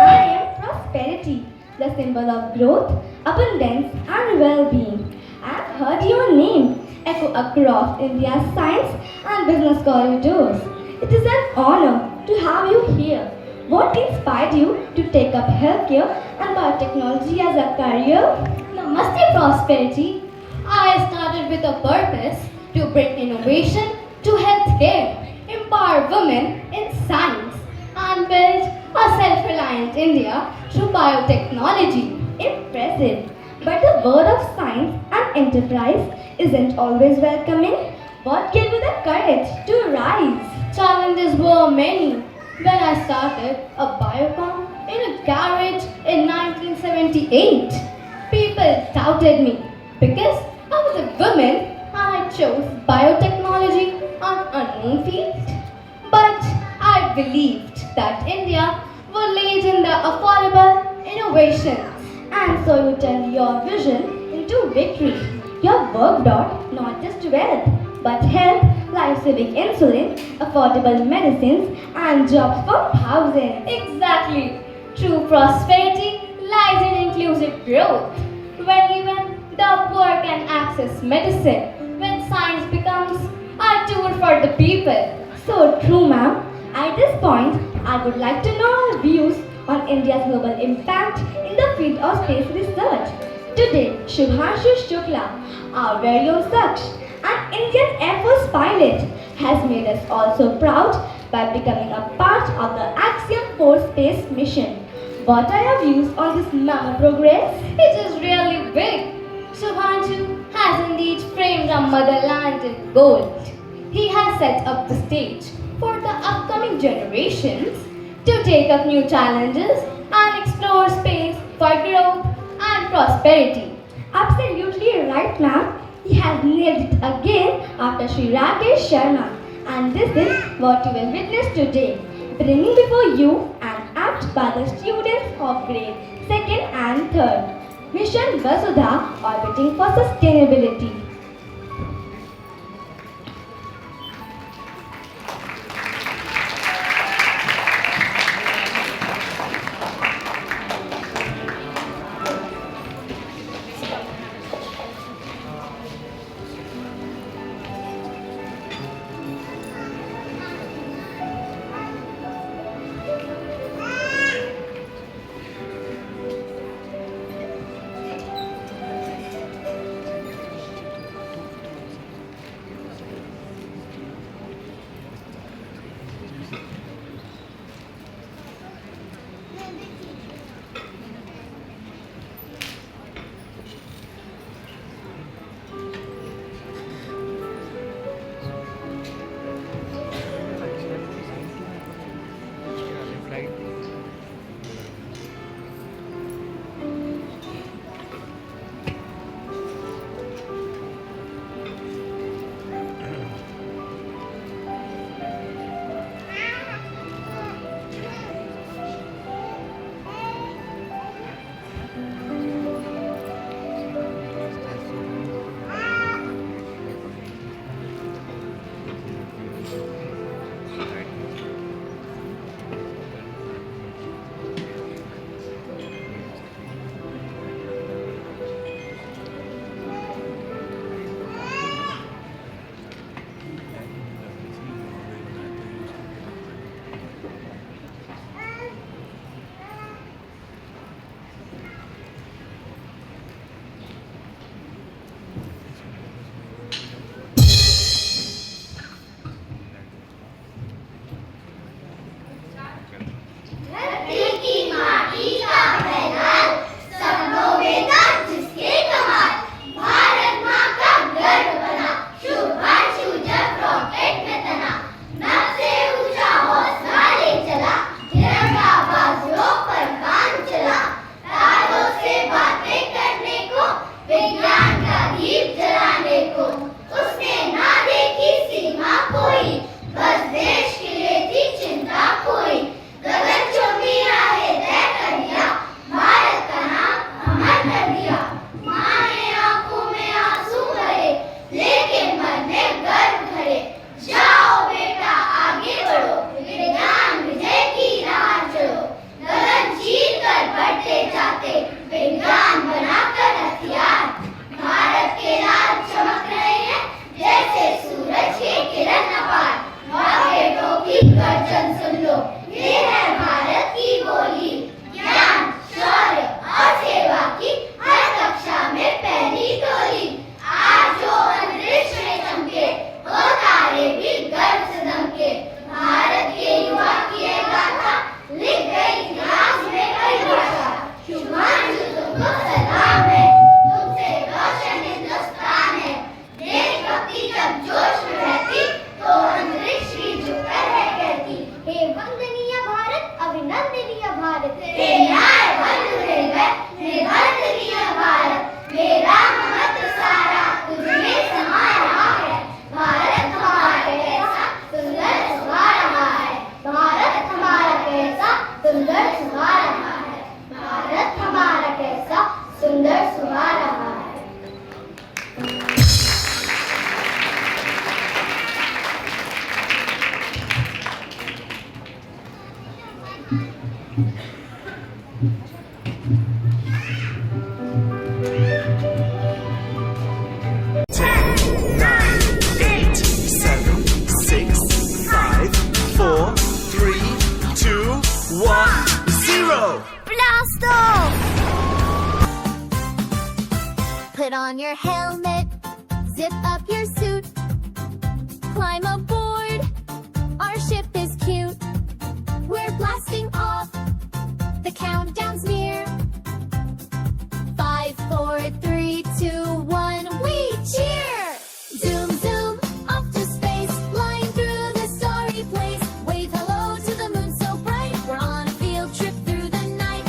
Speaker 1: I am prosperity, the symbol of growth, abundance and well-being. I've heard your name echo across India's science and business corridors. It is an honor to have you here. What inspired you to take up healthcare and biotechnology as a career?
Speaker 6: Namaste Prosperity. I started with a purpose to bring innovation to healthcare, empower women in science, and build a self-reliant India through biotechnology.
Speaker 1: Impressive. But the world of science and enterprise isn't always welcoming. What gave you the courage to rise?
Speaker 6: Challenges were many. When I started a biocom in a garage in 1978, people doubted me because I was a woman and I chose biotechnology, an unknown field. But I believed that India would lead in the affordable innovations.
Speaker 1: And so you turned your vision into victory. Your work brought not just wealth, but health, life-saving insulin, affordable medicines, and jobs for thousands.
Speaker 6: Exactly. True prosperity lies in inclusive growth. When even the poor can access medicine, when science becomes a tool for the people.
Speaker 1: So true, ma'am. At this point, I would like to know your views on India's global impact in the field of space research. Today, Shubhanshu Shukla, our very own such, an Indian Air Force pilot, has made us all so proud by becoming a part of the Axiom 4 space mission. What are your views on this mammoth progress?
Speaker 6: It is really big. Shubhanshu has indeed framed our motherland in gold. He has set up the stage for the upcoming generations to take up new challenges and explore space for growth and prosperity.
Speaker 1: Absolutely right, ma'am. He has nailed it again after Sri Rakesh Sharma. And this is what you will witness today. Bringing before you an act by the students of grade 2nd and 3rd. Mission Vasudha Orbiting for Sustainability.
Speaker 7: on your helmet, zip up your suit, climb aboard, our ship is cute. We're blasting off, the countdown's near. 5, 4, 3, 2, 1, we cheer! Zoom, zoom, off to space, flying through the starry place. Wave hello to the moon so bright, we're on a field trip through the night.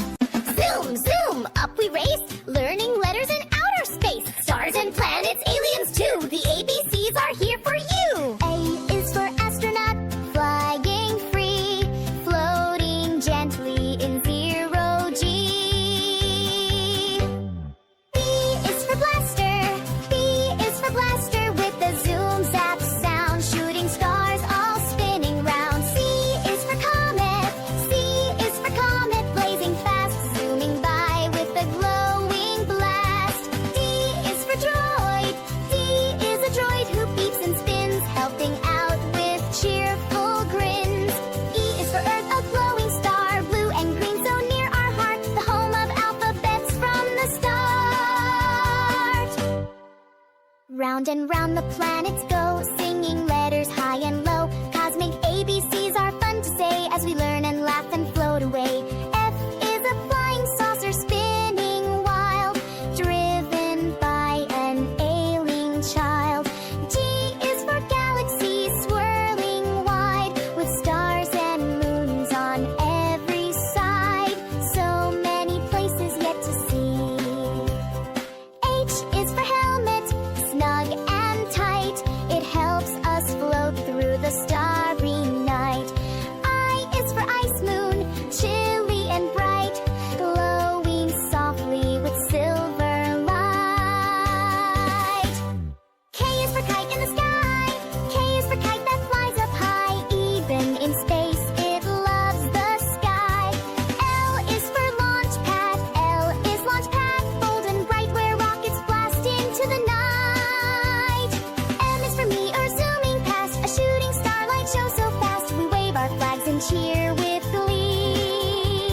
Speaker 7: Zoom, zoom, up we race, learning letters in outer space. Stars and planets, aliens too, the ABCs are here for you. A is for astronaut, flying free, floating gently in zero G. B is for blaster, B is for blaster, with the zoom zap sound, shooting stars all spinning round. C is for comet, C is for comet, blazing fast, zooming by with a glowing blast. D is for droid, D is a droid who beeps and spins, helping out with cheerful grins. E is for Earth, a glowing star, blue and green so near our heart, the home of alphabets from the start. Round and round the planets go, singing letters high and low. Cosmic ABCs are fun to say as we learn and laugh and float away. F is a flying saucer spinning wild, driven by an ailing child. G is for galaxy swirling wide, with stars and moons on every side. So many places yet to see. H is for helmet, snug and tight. It helps us float through the starry night. I is for ice moon, chilly and bright, glowing softly with silver light. K is for kite in the sky, K is for kite that flies up high, even in space it loves the sky. L is for launch pad, L is launch pad, bold and bright where rockets blast into the night. M is for me, or zooming past, a shooting starlight show so fast, we wave our flags and cheer with glee.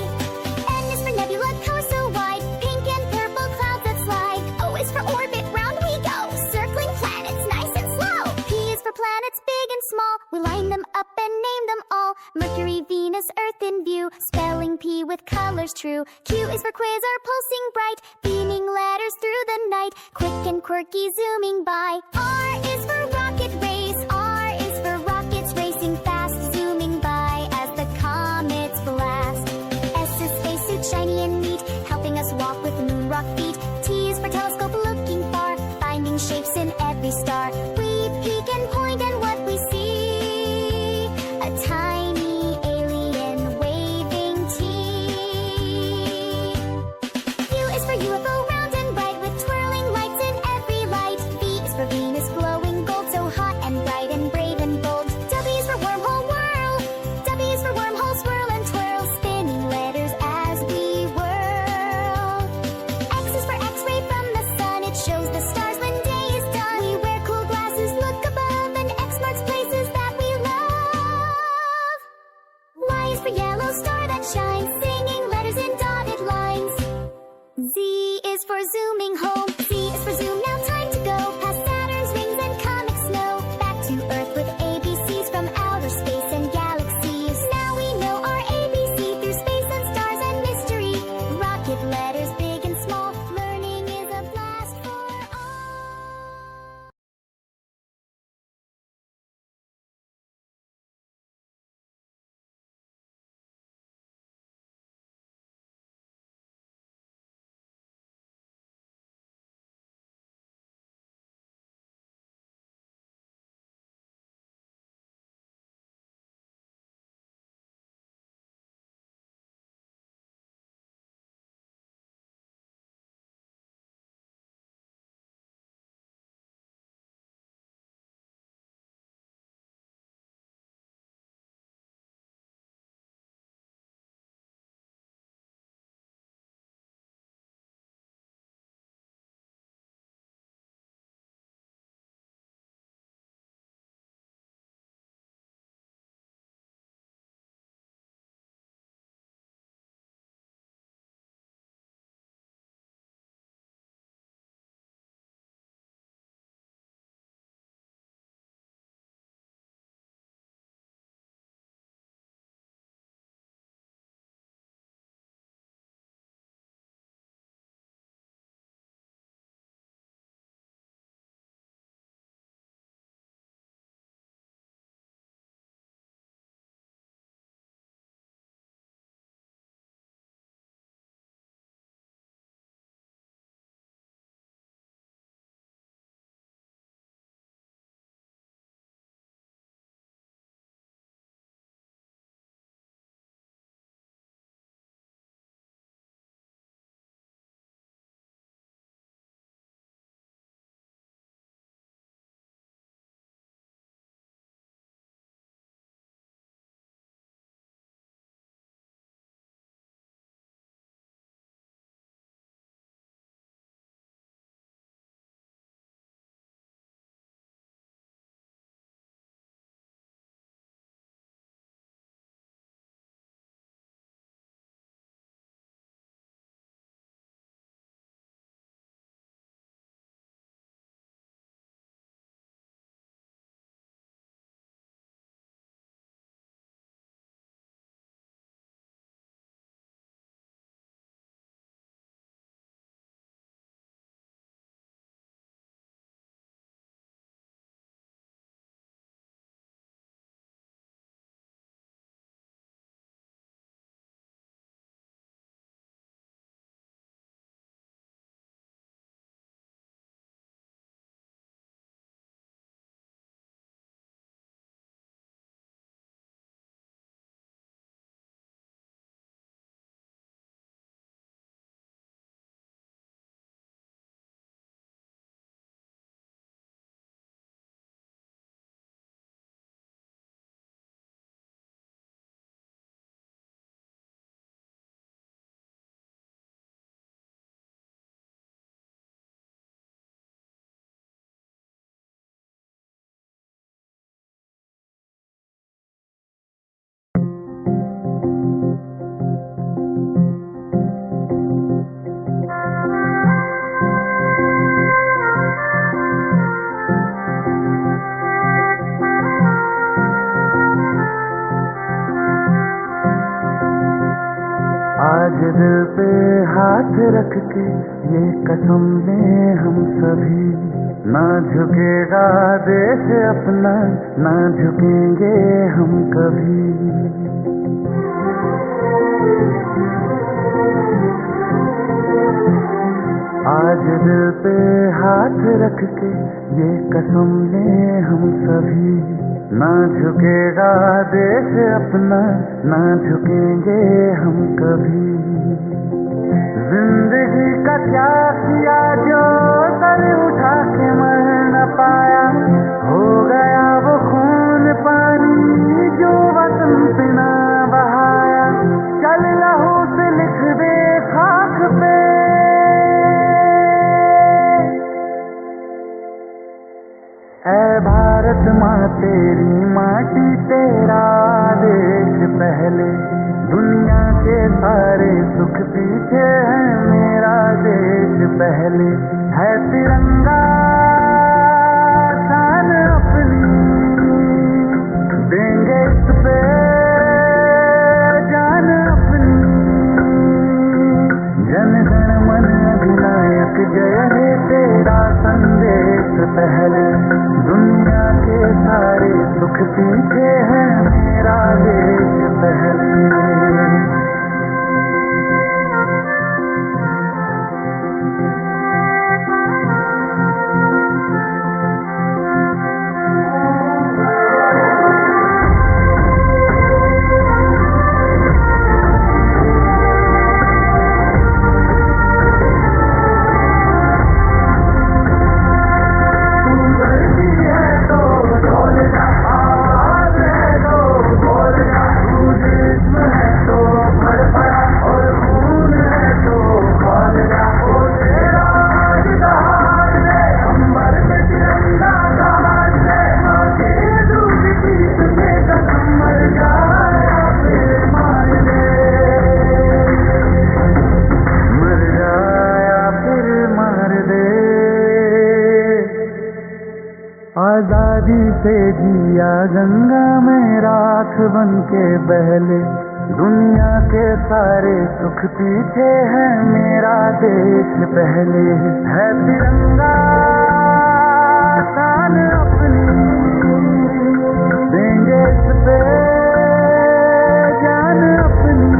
Speaker 7: N is for nebula, color so wide, pink and purple clouds that slide. O is for orbit, round we go, circling planets nice and slow. P is for planets big and small, we line them up and name them all. Mercury, Venus, Earth in view, spelling P with colors true. Q is for quasar, pulsing bright, beaming letters through the night, quick and quirky zooming by. R is for rocket race, R is for rockets racing fast, zooming by as the comets blast. S is spacesuit, shiny and neat, helping us walk with moon rock feet. T is for telescope, looking far, finding shapes in every star. We peek and point and what we see, a tiny alien waving T. U is for UFO, round and bright, with twirling lights in every light. V is for Venus, glowing gold, so hot and bright and brave and bold. W is for wormhole, whirl, W is for wormhole, swirl and twirl, spinning letters as we whirl. X is for X-ray from the sun, it shows the stars when day is done. We wear cool glasses, look above, and X
Speaker 8: दिल पे हाथ रख के ये कसम लें हम सभी, ना झुकेगा देश अपना, ना झुकेंगे हम कभी। आज दिल पे हाथ रख के ये कसम लें हम सभी, ना झुकेगा देश अपना, ना झुकेंगे हम कभी। जिंदगी का क्या किया जो सर उठा के मर न पाया, हो गया वो खून पानी जो वतन पे ना बहाया। चल लहू से लिख दे खाक पे, ऐ भारत माँ तेरी माटी तेरा देश पहले, दुनिया के सारे सुख पीछे है मेरा देश पहले। है तिरंगा शान अपनी, देंगे इस पे जान अपनी। जन गण मन अधिनायक जय हे तेरा संदेश पहले, दुनिया के सारे सुख पीछे है मेरा देश पहले। आजादी से जिया गंगा में राख बन के बहले, दुनिया के सारे सुख पीछे है मेरा देश पहले। है तिरंगा शान अपनी, देंगे इस पे जान अपनी।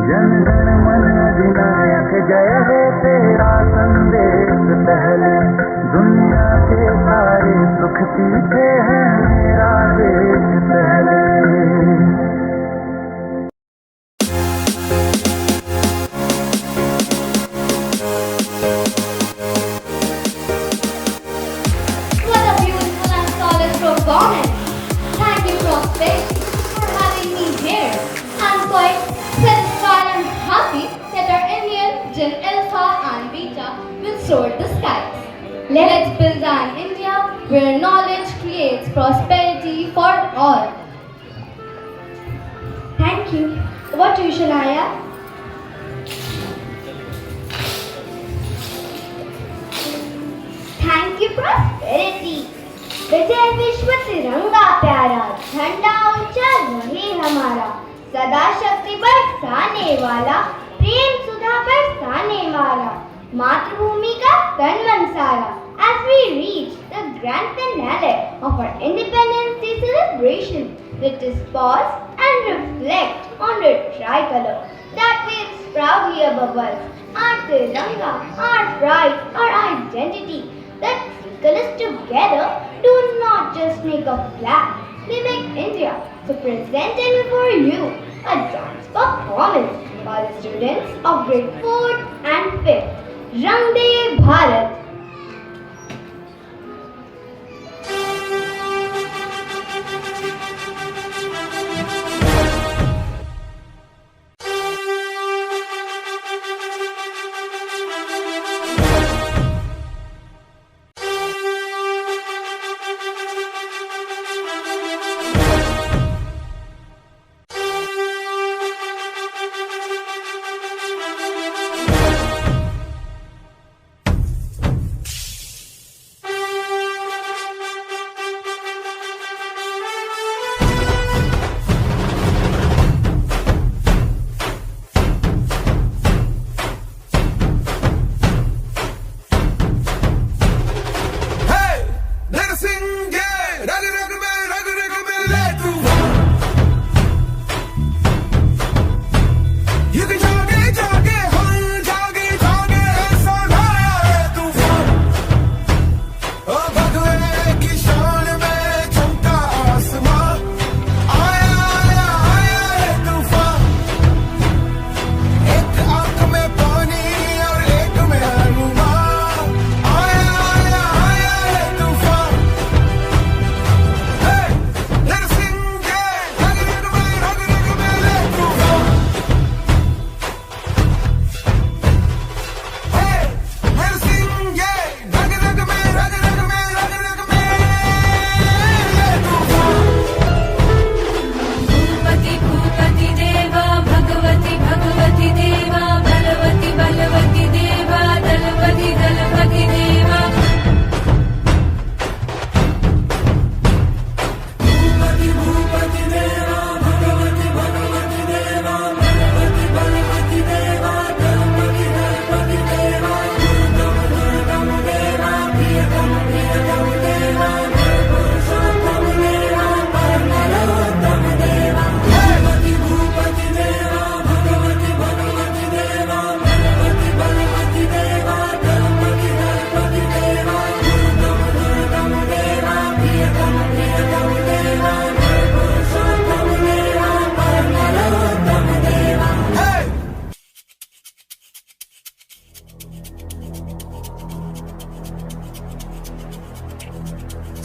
Speaker 8: जन गण मन अधिनायक जय हे तेरा संदेश पहले, दुनिया के सारे सुख पीछे है मेरा देश पहले।
Speaker 2: What a beautiful and solid performance. Thank you, Prospect, for having me here. I'm quite satisfied and happy that our Indian Gen Alpha and Beta will soar the skies. Let's build an India where knowledge creates prosperity for all.
Speaker 1: Thank you. Over to you, Shanaya.
Speaker 2: Thank you, prosperity. विजय विश्व तिरंगा प्यारा, झंडा ऊंचा रहे हमारा, सदा शक्ति बरसाने वाला, प्रेम सुधा बरसाने वाला, मातृभूमि का तन मन सारा। As we reach the grand finale of our Independence Day celebration, let us pause and reflect on the tricolor that waves proudly above us. Our Tiranga, our pride, our identity. That colors together do not just make a flag, they make India. So presenting for you a dance performance by the students of grade 4th and 5th. रंग दे Bharat.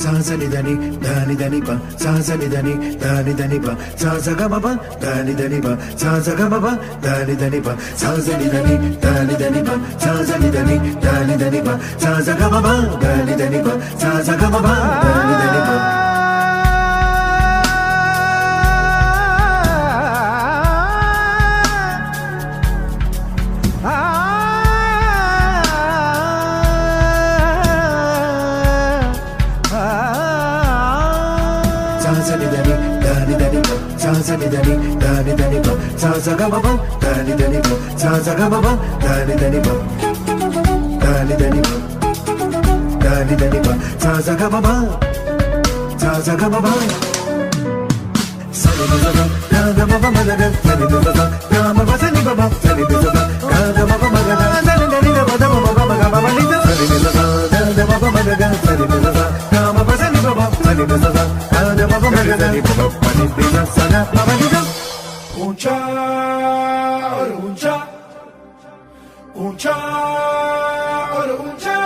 Speaker 4: sa sa ni da ni pa sa sa ni da ni pa sa sa ga ma pa da ni pa sa sa ga ma pa da ni pa sa sa ni da ni pa sa sa ni da ni pa sa sa ga ma pa da ni pa sa sa ga ma pa da ni pa sa ni da ni pa sa sa ga ma pa da ni pa sa sa ga ma pa da ni pa da ni pa sa sa ga ma pa sa sa ga ma pa sa ni da ga ga ma pa ma da sa ni da ga ma pa sa ni pa sa ni da ga ga ma pa ma da sa ni da ni da da ma pa ma ga ma ni da sa ni da da ma pa ma da sa ni da ga ma pa sa ni pa sa ni da da ma pa ma da ni pa pa ni da sa na pa ma ni da ऊंचा और ऊंचा ऊंचा और ऊंचा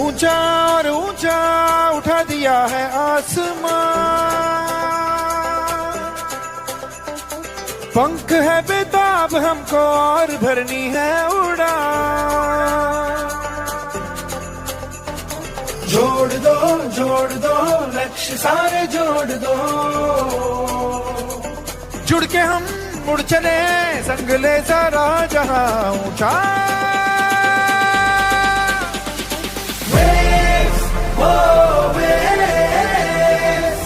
Speaker 4: ऊंचा और ऊंचा उठा दिया है आसमान पंख है बेताब हमको और भरनी है उड़ान जोड़ दो लक्ष्य सारे जोड़ दो जुड़ के हम मुड़ चले संग ले सारा जहां ऊंचा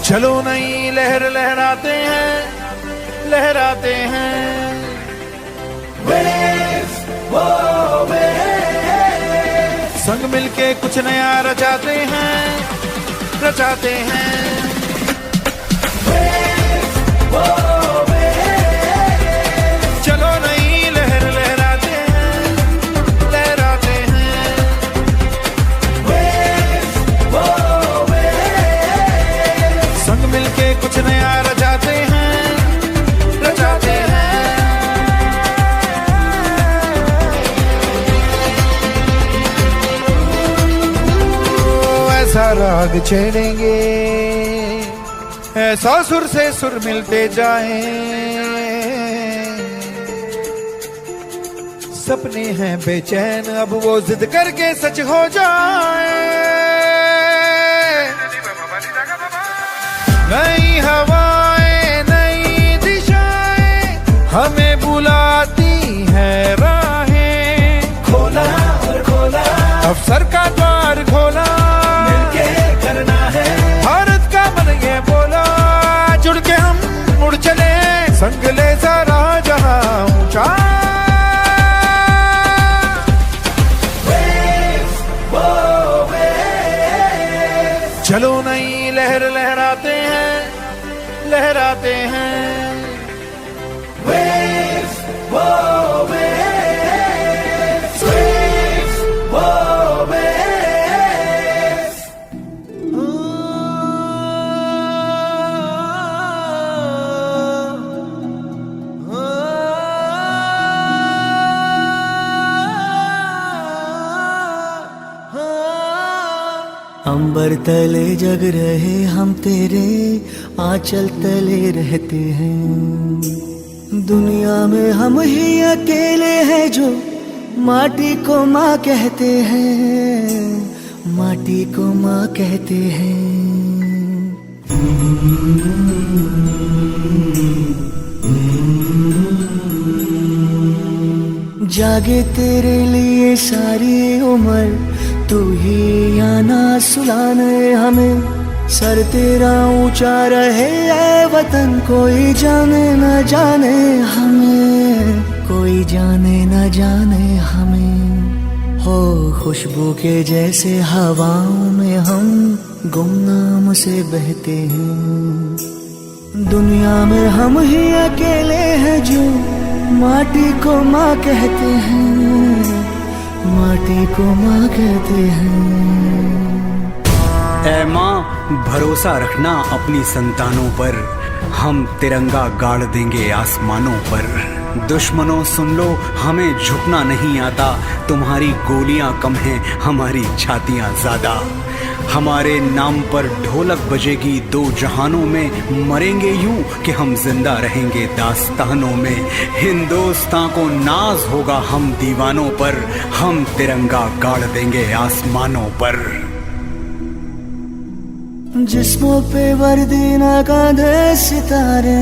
Speaker 4: चलो नई लहर लहराते हैं संग मिलके कुछ नया रचाते हैं चलो नई लहर लहराते हैं संग मिलके कुछ नया रचाते हैं ऐसा राग छेड़ेंगे ऐसा सुर से सुर मिलते जाएं सपने हैं बेचैन अब वो जिद करके सच हो जाए नई हवाएं नई दिशाएं हमें बुलाती है राहें खोला और खोला अवसर का द्वार खोला करना है भारत का मन ये बोला जुड़ के हम मुड़ चले संग ले सारा जहां ऊंचा चलो नई लहर लहराते हैं
Speaker 9: अंबर तले जग रहे हम तेरे आंचल तले रहते हैं दुनिया में हम ही अकेले हैं जो माटी को माँ कहते हैं माटी को माँ कहते हैं जागे तेरे लिए सारी उम्र तू ही आना सुलाने हमें सर तेरा ऊंचा रहे ऐ वतन कोई जाने न जाने हमें कोई जाने न जाने हमें हो खुशबू के जैसे हवाओं में हम गुमनाम से बहते हैं दुनिया में हम ही अकेले हैं जो माटी को माँ कहते हैं माटी को माँ कहते हैं।
Speaker 10: ऐ माँ भरोसा रखना अपनी संतानों पर हम तिरंगा गाड़ देंगे आसमानों पर। दुश्मनों सुन लो, हमें झुकना नहीं आता। तुम्हारी गोलियां कम हैं, हमारी छातियां ज्यादा। हमारे नाम पर ढोलक बजेगी दो जहानों में। मरेंगे यूं कि हम जिंदा रहेंगे दास्तानों में। हिंदुस्तान को नाज होगा हम दीवानों पर। हम तिरंगा गाड़ देंगे आसमानों पर।
Speaker 9: जिस्मों पे वर्दी ना कांधे सितारे,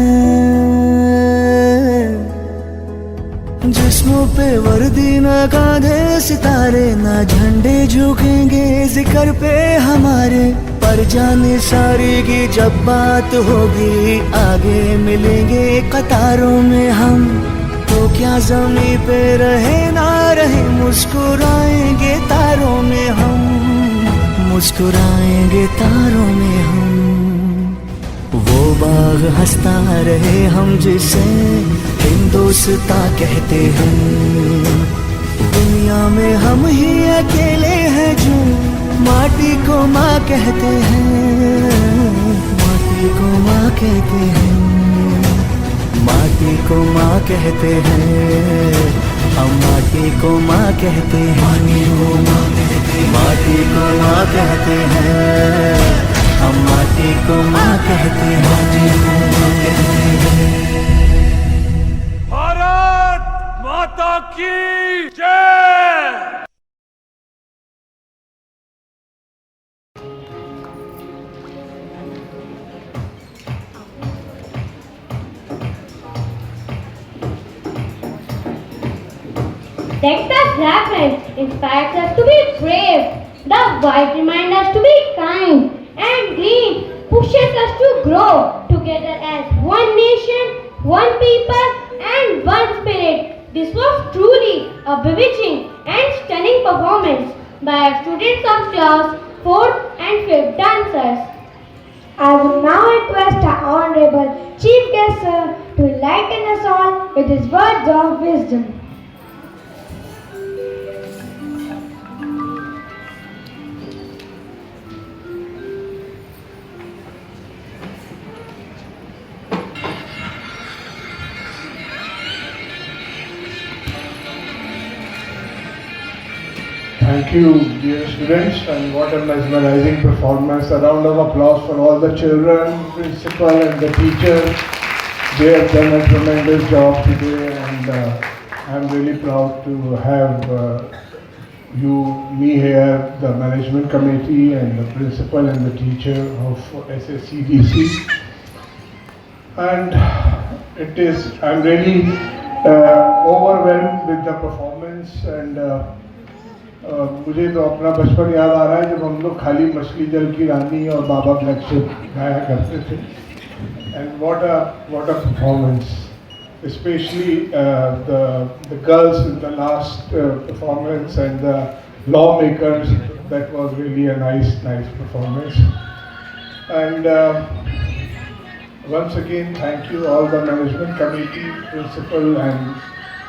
Speaker 9: जिस्मों पे वर्दी ना कांधे सितारे, ना झंडे झुकेंगे जिक्र पे हमारे। पर जाने सारी की जब बात होगी, आगे मिलेंगे कतारों में हम। तो क्या जमीन पे रहे ना रहे, मुस्कुराएंगे तारों में हम, मुस्कुराएंगे तारों में हम। वो बाग हंसता रहे हम जिसे हिंदुस्तां कहते हैं। दुनिया में हम ही अकेले हैं जो माटी को माँ कहते हैं, माटी को माँ कहते हैं, माटी को माँ कहते हैं। हम माटी को माँ कहते हैं, माटी को माँ कहते हैं। हम माटी को माँ कहते हैं।
Speaker 8: भारत माता की जय।
Speaker 2: Decked as reference inspires us to be brave. The white reminds us to be kind, and green pushes us to grow together as one nation, one people, and one spirit. This was truly a bewitching and stunning performance by our students of class 4th and 5th dancers.
Speaker 1: I would now request our Honorable Chief Guest Sir to enlighten us all with his words of wisdom.
Speaker 11: Thank you, dear students, and what a mesmerizing performance. A round of applause for all the children, principal and the teachers. They have done a tremendous job today, and I'm really proud to have me here, the management committee and the principal and the teacher of SSDEC. And I'm really overwhelmed with the performance, and मुझे तो अपना बचपन याद आ रहा है जब हम लोग खाली मछली जल की रानी और बाबा ब्लैक शिप गाया करते थे। And what a performance, specially the girls in the last performance and the lawmakers. That was really a nice performance. And once again, thank you all the management committee, principal and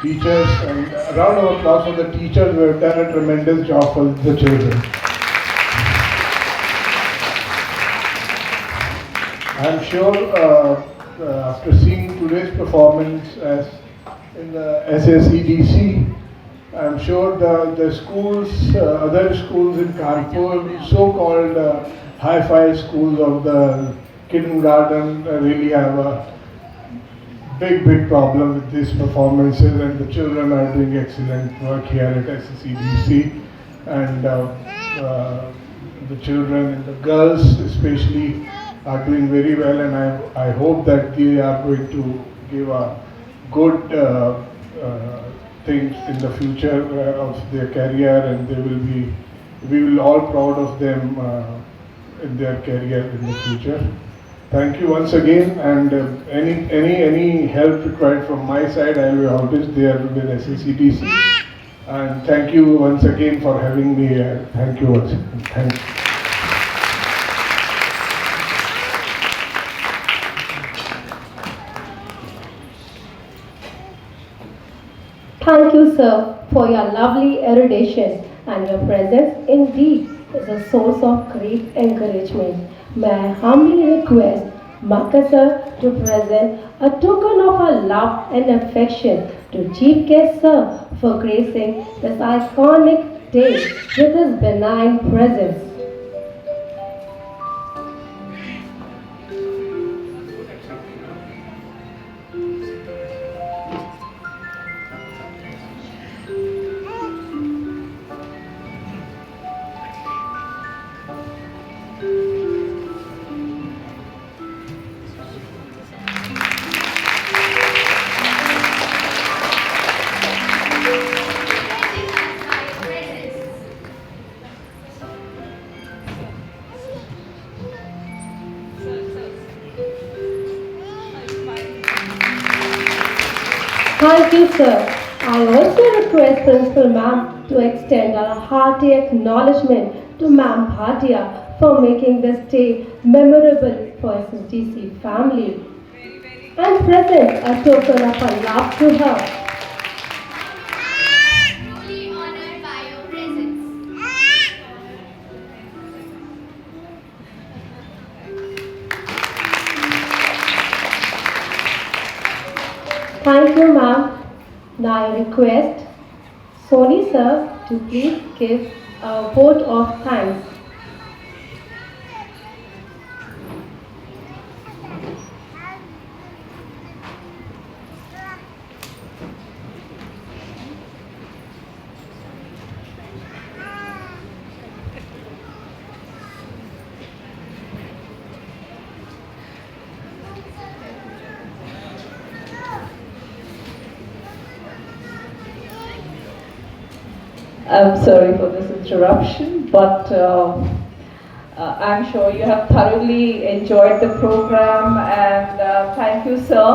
Speaker 11: teachers, and a round of applause for the teachers who have done a tremendous job for the children. I am sure after seeing today's performance as in the SSDEC, I am sure the schools, other schools in Kanpur, so-called hi-fi schools of the kindergarten, really have a big problem with these performances, and the children are doing excellent work here at SSDEC, and the children and the girls especially are doing very well, and I hope that they are going to give a good things in the future of their career, and we will all proud of them in their career in the future. Thank you once again, and any help required from my side, I will always there with SSDEC. And thank you once again for having me here. Thank you once again. Thanks.
Speaker 12: Thank you, sir, for your lovely erudition, and your presence indeed is a source of great encouragement. May I humbly request Maka sir to present a token of our love and affection to Chief Guest Sir for gracing this iconic day with his benign presence. Thank you, sir. I also request Principal Ma'am to extend our hearty acknowledgement to Ma'am Bhatia for making this day memorable for SSDC family and present a token of our love to her.
Speaker 2: Truly honored by your presence.
Speaker 12: Thank you, ma'am. Now I request Soni sir to please give a vote of thanks.
Speaker 3: I'm sorry for this interruption, but I'm sure you have thoroughly enjoyed the program, and thank you, sir,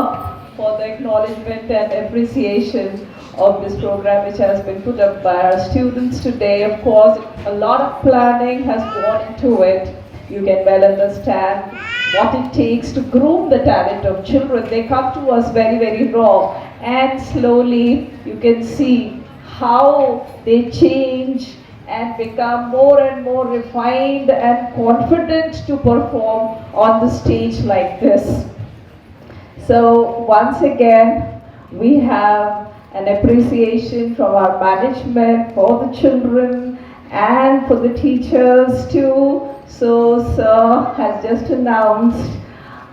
Speaker 3: for the acknowledgement and appreciation of this program which has been put up by our students today. Of course, a lot of planning has gone into it. You can well understand what it takes to groom the talent of children. They come to us very, very raw, and slowly you can see how they change and become more and more refined and confident to perform on the stage like this. So once again, we have an appreciation from our management for the children and for the teachers too. So sir has just announced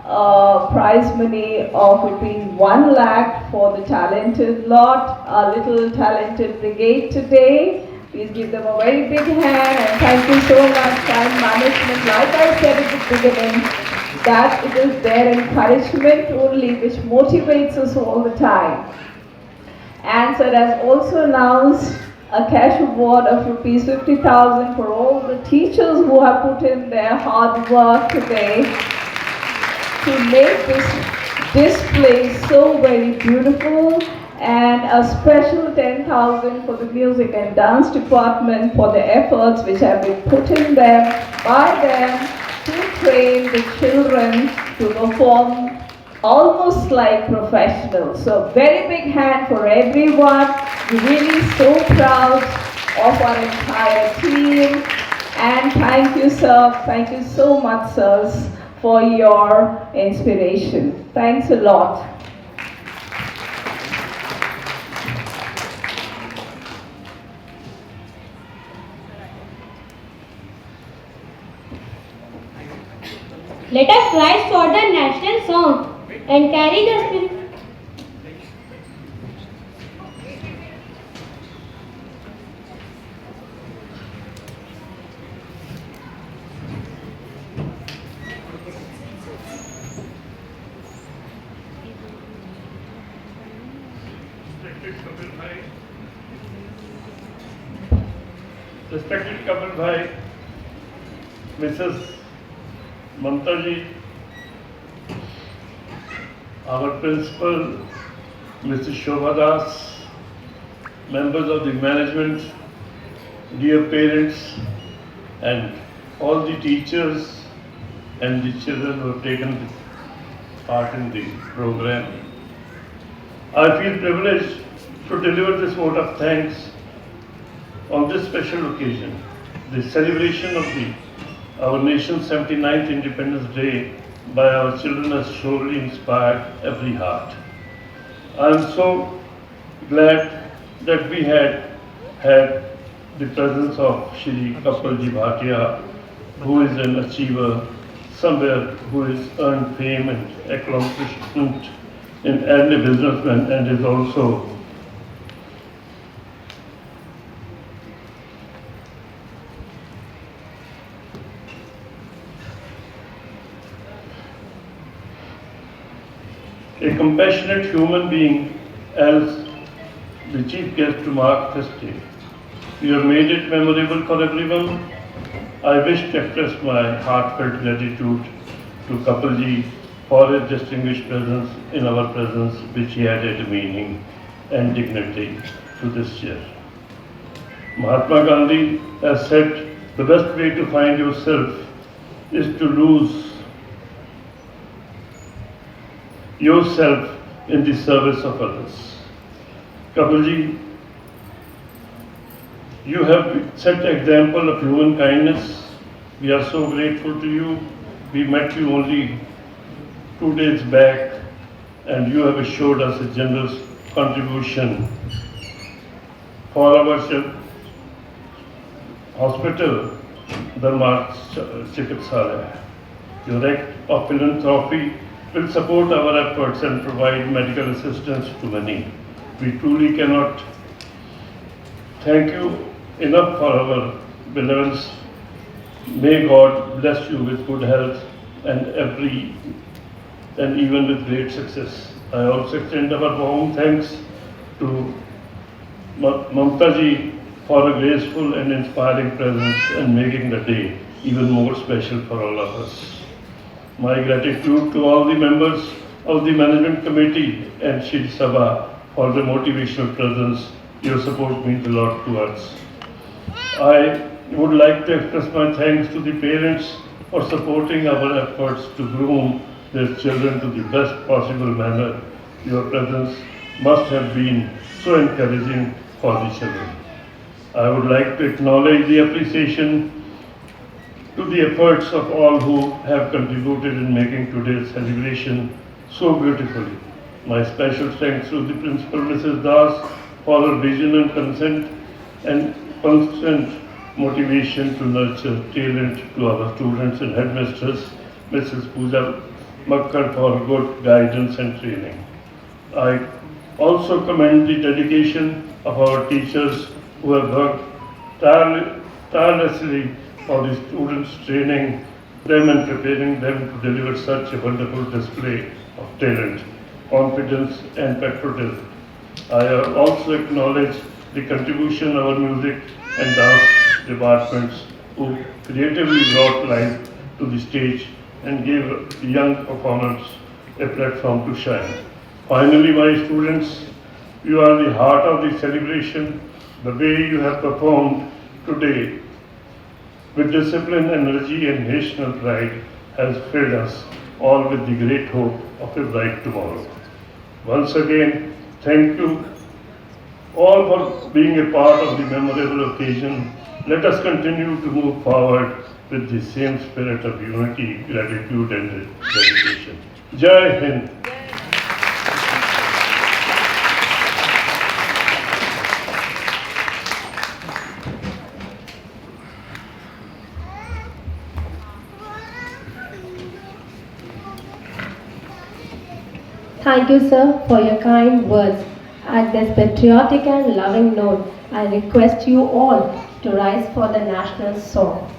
Speaker 3: prize money of between 1 lakh for the talented lot, our little talented brigade today. Please give them a very big hand, and thank you so much, time management. Like I said at the beginning, that it is their encouragement only which motivates us all the time. And sir has also announced a cash award of rupees 50,000 for all the teachers who have put in their hard work today to make this display so very beautiful, and a special 10,000 for the music and dance department for the efforts which have been put in them by them to train the children to perform almost like professionals. So very big hand for everyone. We're really so proud of our entire team, and thank you, sir. Thank you so much, sirs, for your inspiration. Thanks a lot.
Speaker 2: Let us rise for the national song and carry the spirit.
Speaker 13: Respected Kapil Bhai, Mrs. Mamta ji, our principal, Mr. Shobha Das, members of the management, dear parents, and all the teachers and the children who have taken part in the program. I feel privileged to deliver this vote of thanks on this special occasion, the celebration of our nation's 79th Independence Day by our children has surely inspired every heart. I am so glad that we had the presence of Shri Kapilji Bhatia, who is an achiever, somewhere who has earned fame and accomplishment and a businessman, and is also a compassionate human being as the chief guest to mark this day. You have made it memorable for everyone. I wish to express my heartfelt gratitude to Kapilji for his distinguished presence in our presence, which he added meaning and dignity to this year. Mahatma Gandhi has said, the best way to find yourself is to lose yourself in the service of others. Kapilji, you have set the example of human kindness. We are so grateful to you. We met you only 2 days back, and you have assured us a generous contribution for our hospital, Dharma Chikitsalaya. Your act of philanthropy will support our efforts and provide medical assistance to many. We truly cannot thank you enough for our benevolence. May God bless you with good health and even with great success. I also extend our warm thanks to Mamta ji for a graceful and inspiring presence and making the day even more special for all of us. My gratitude to all the members of the management committee and Shri Sabha for the motivational presence. Your support means a lot to us. I would like to express my thanks to the parents for supporting our efforts to groom their children to the best possible manner. Your presence must have been so encouraging for the children. I would like to acknowledge the appreciation to the efforts of all who have contributed in making today's celebration so beautifully. My special thanks to the Principal Mrs. Das for her vision and consent and constant motivation to nurture talent to our students, and headmistress Mrs. Pooja Makkar for good guidance and training. I also commend the dedication of our teachers who have worked tirelessly for the students, training them and preparing them to deliver such a wonderful display of talent, confidence and patriotism. I also acknowledge the contribution of our music and dance departments who creatively brought life to the stage and gave young performers a platform to shine. Finally, my students, you are the heart of the celebration. The way you have performed today with discipline, energy and national pride has filled us all with the great hope of a bright tomorrow. Once again, thank you all for being a part of the memorable occasion. Let us continue to move forward with the same spirit of unity, gratitude and dedication. Jai Hind.
Speaker 12: Thank you, sir, for your kind words. At this patriotic and loving note, I request you all to rise for the national song.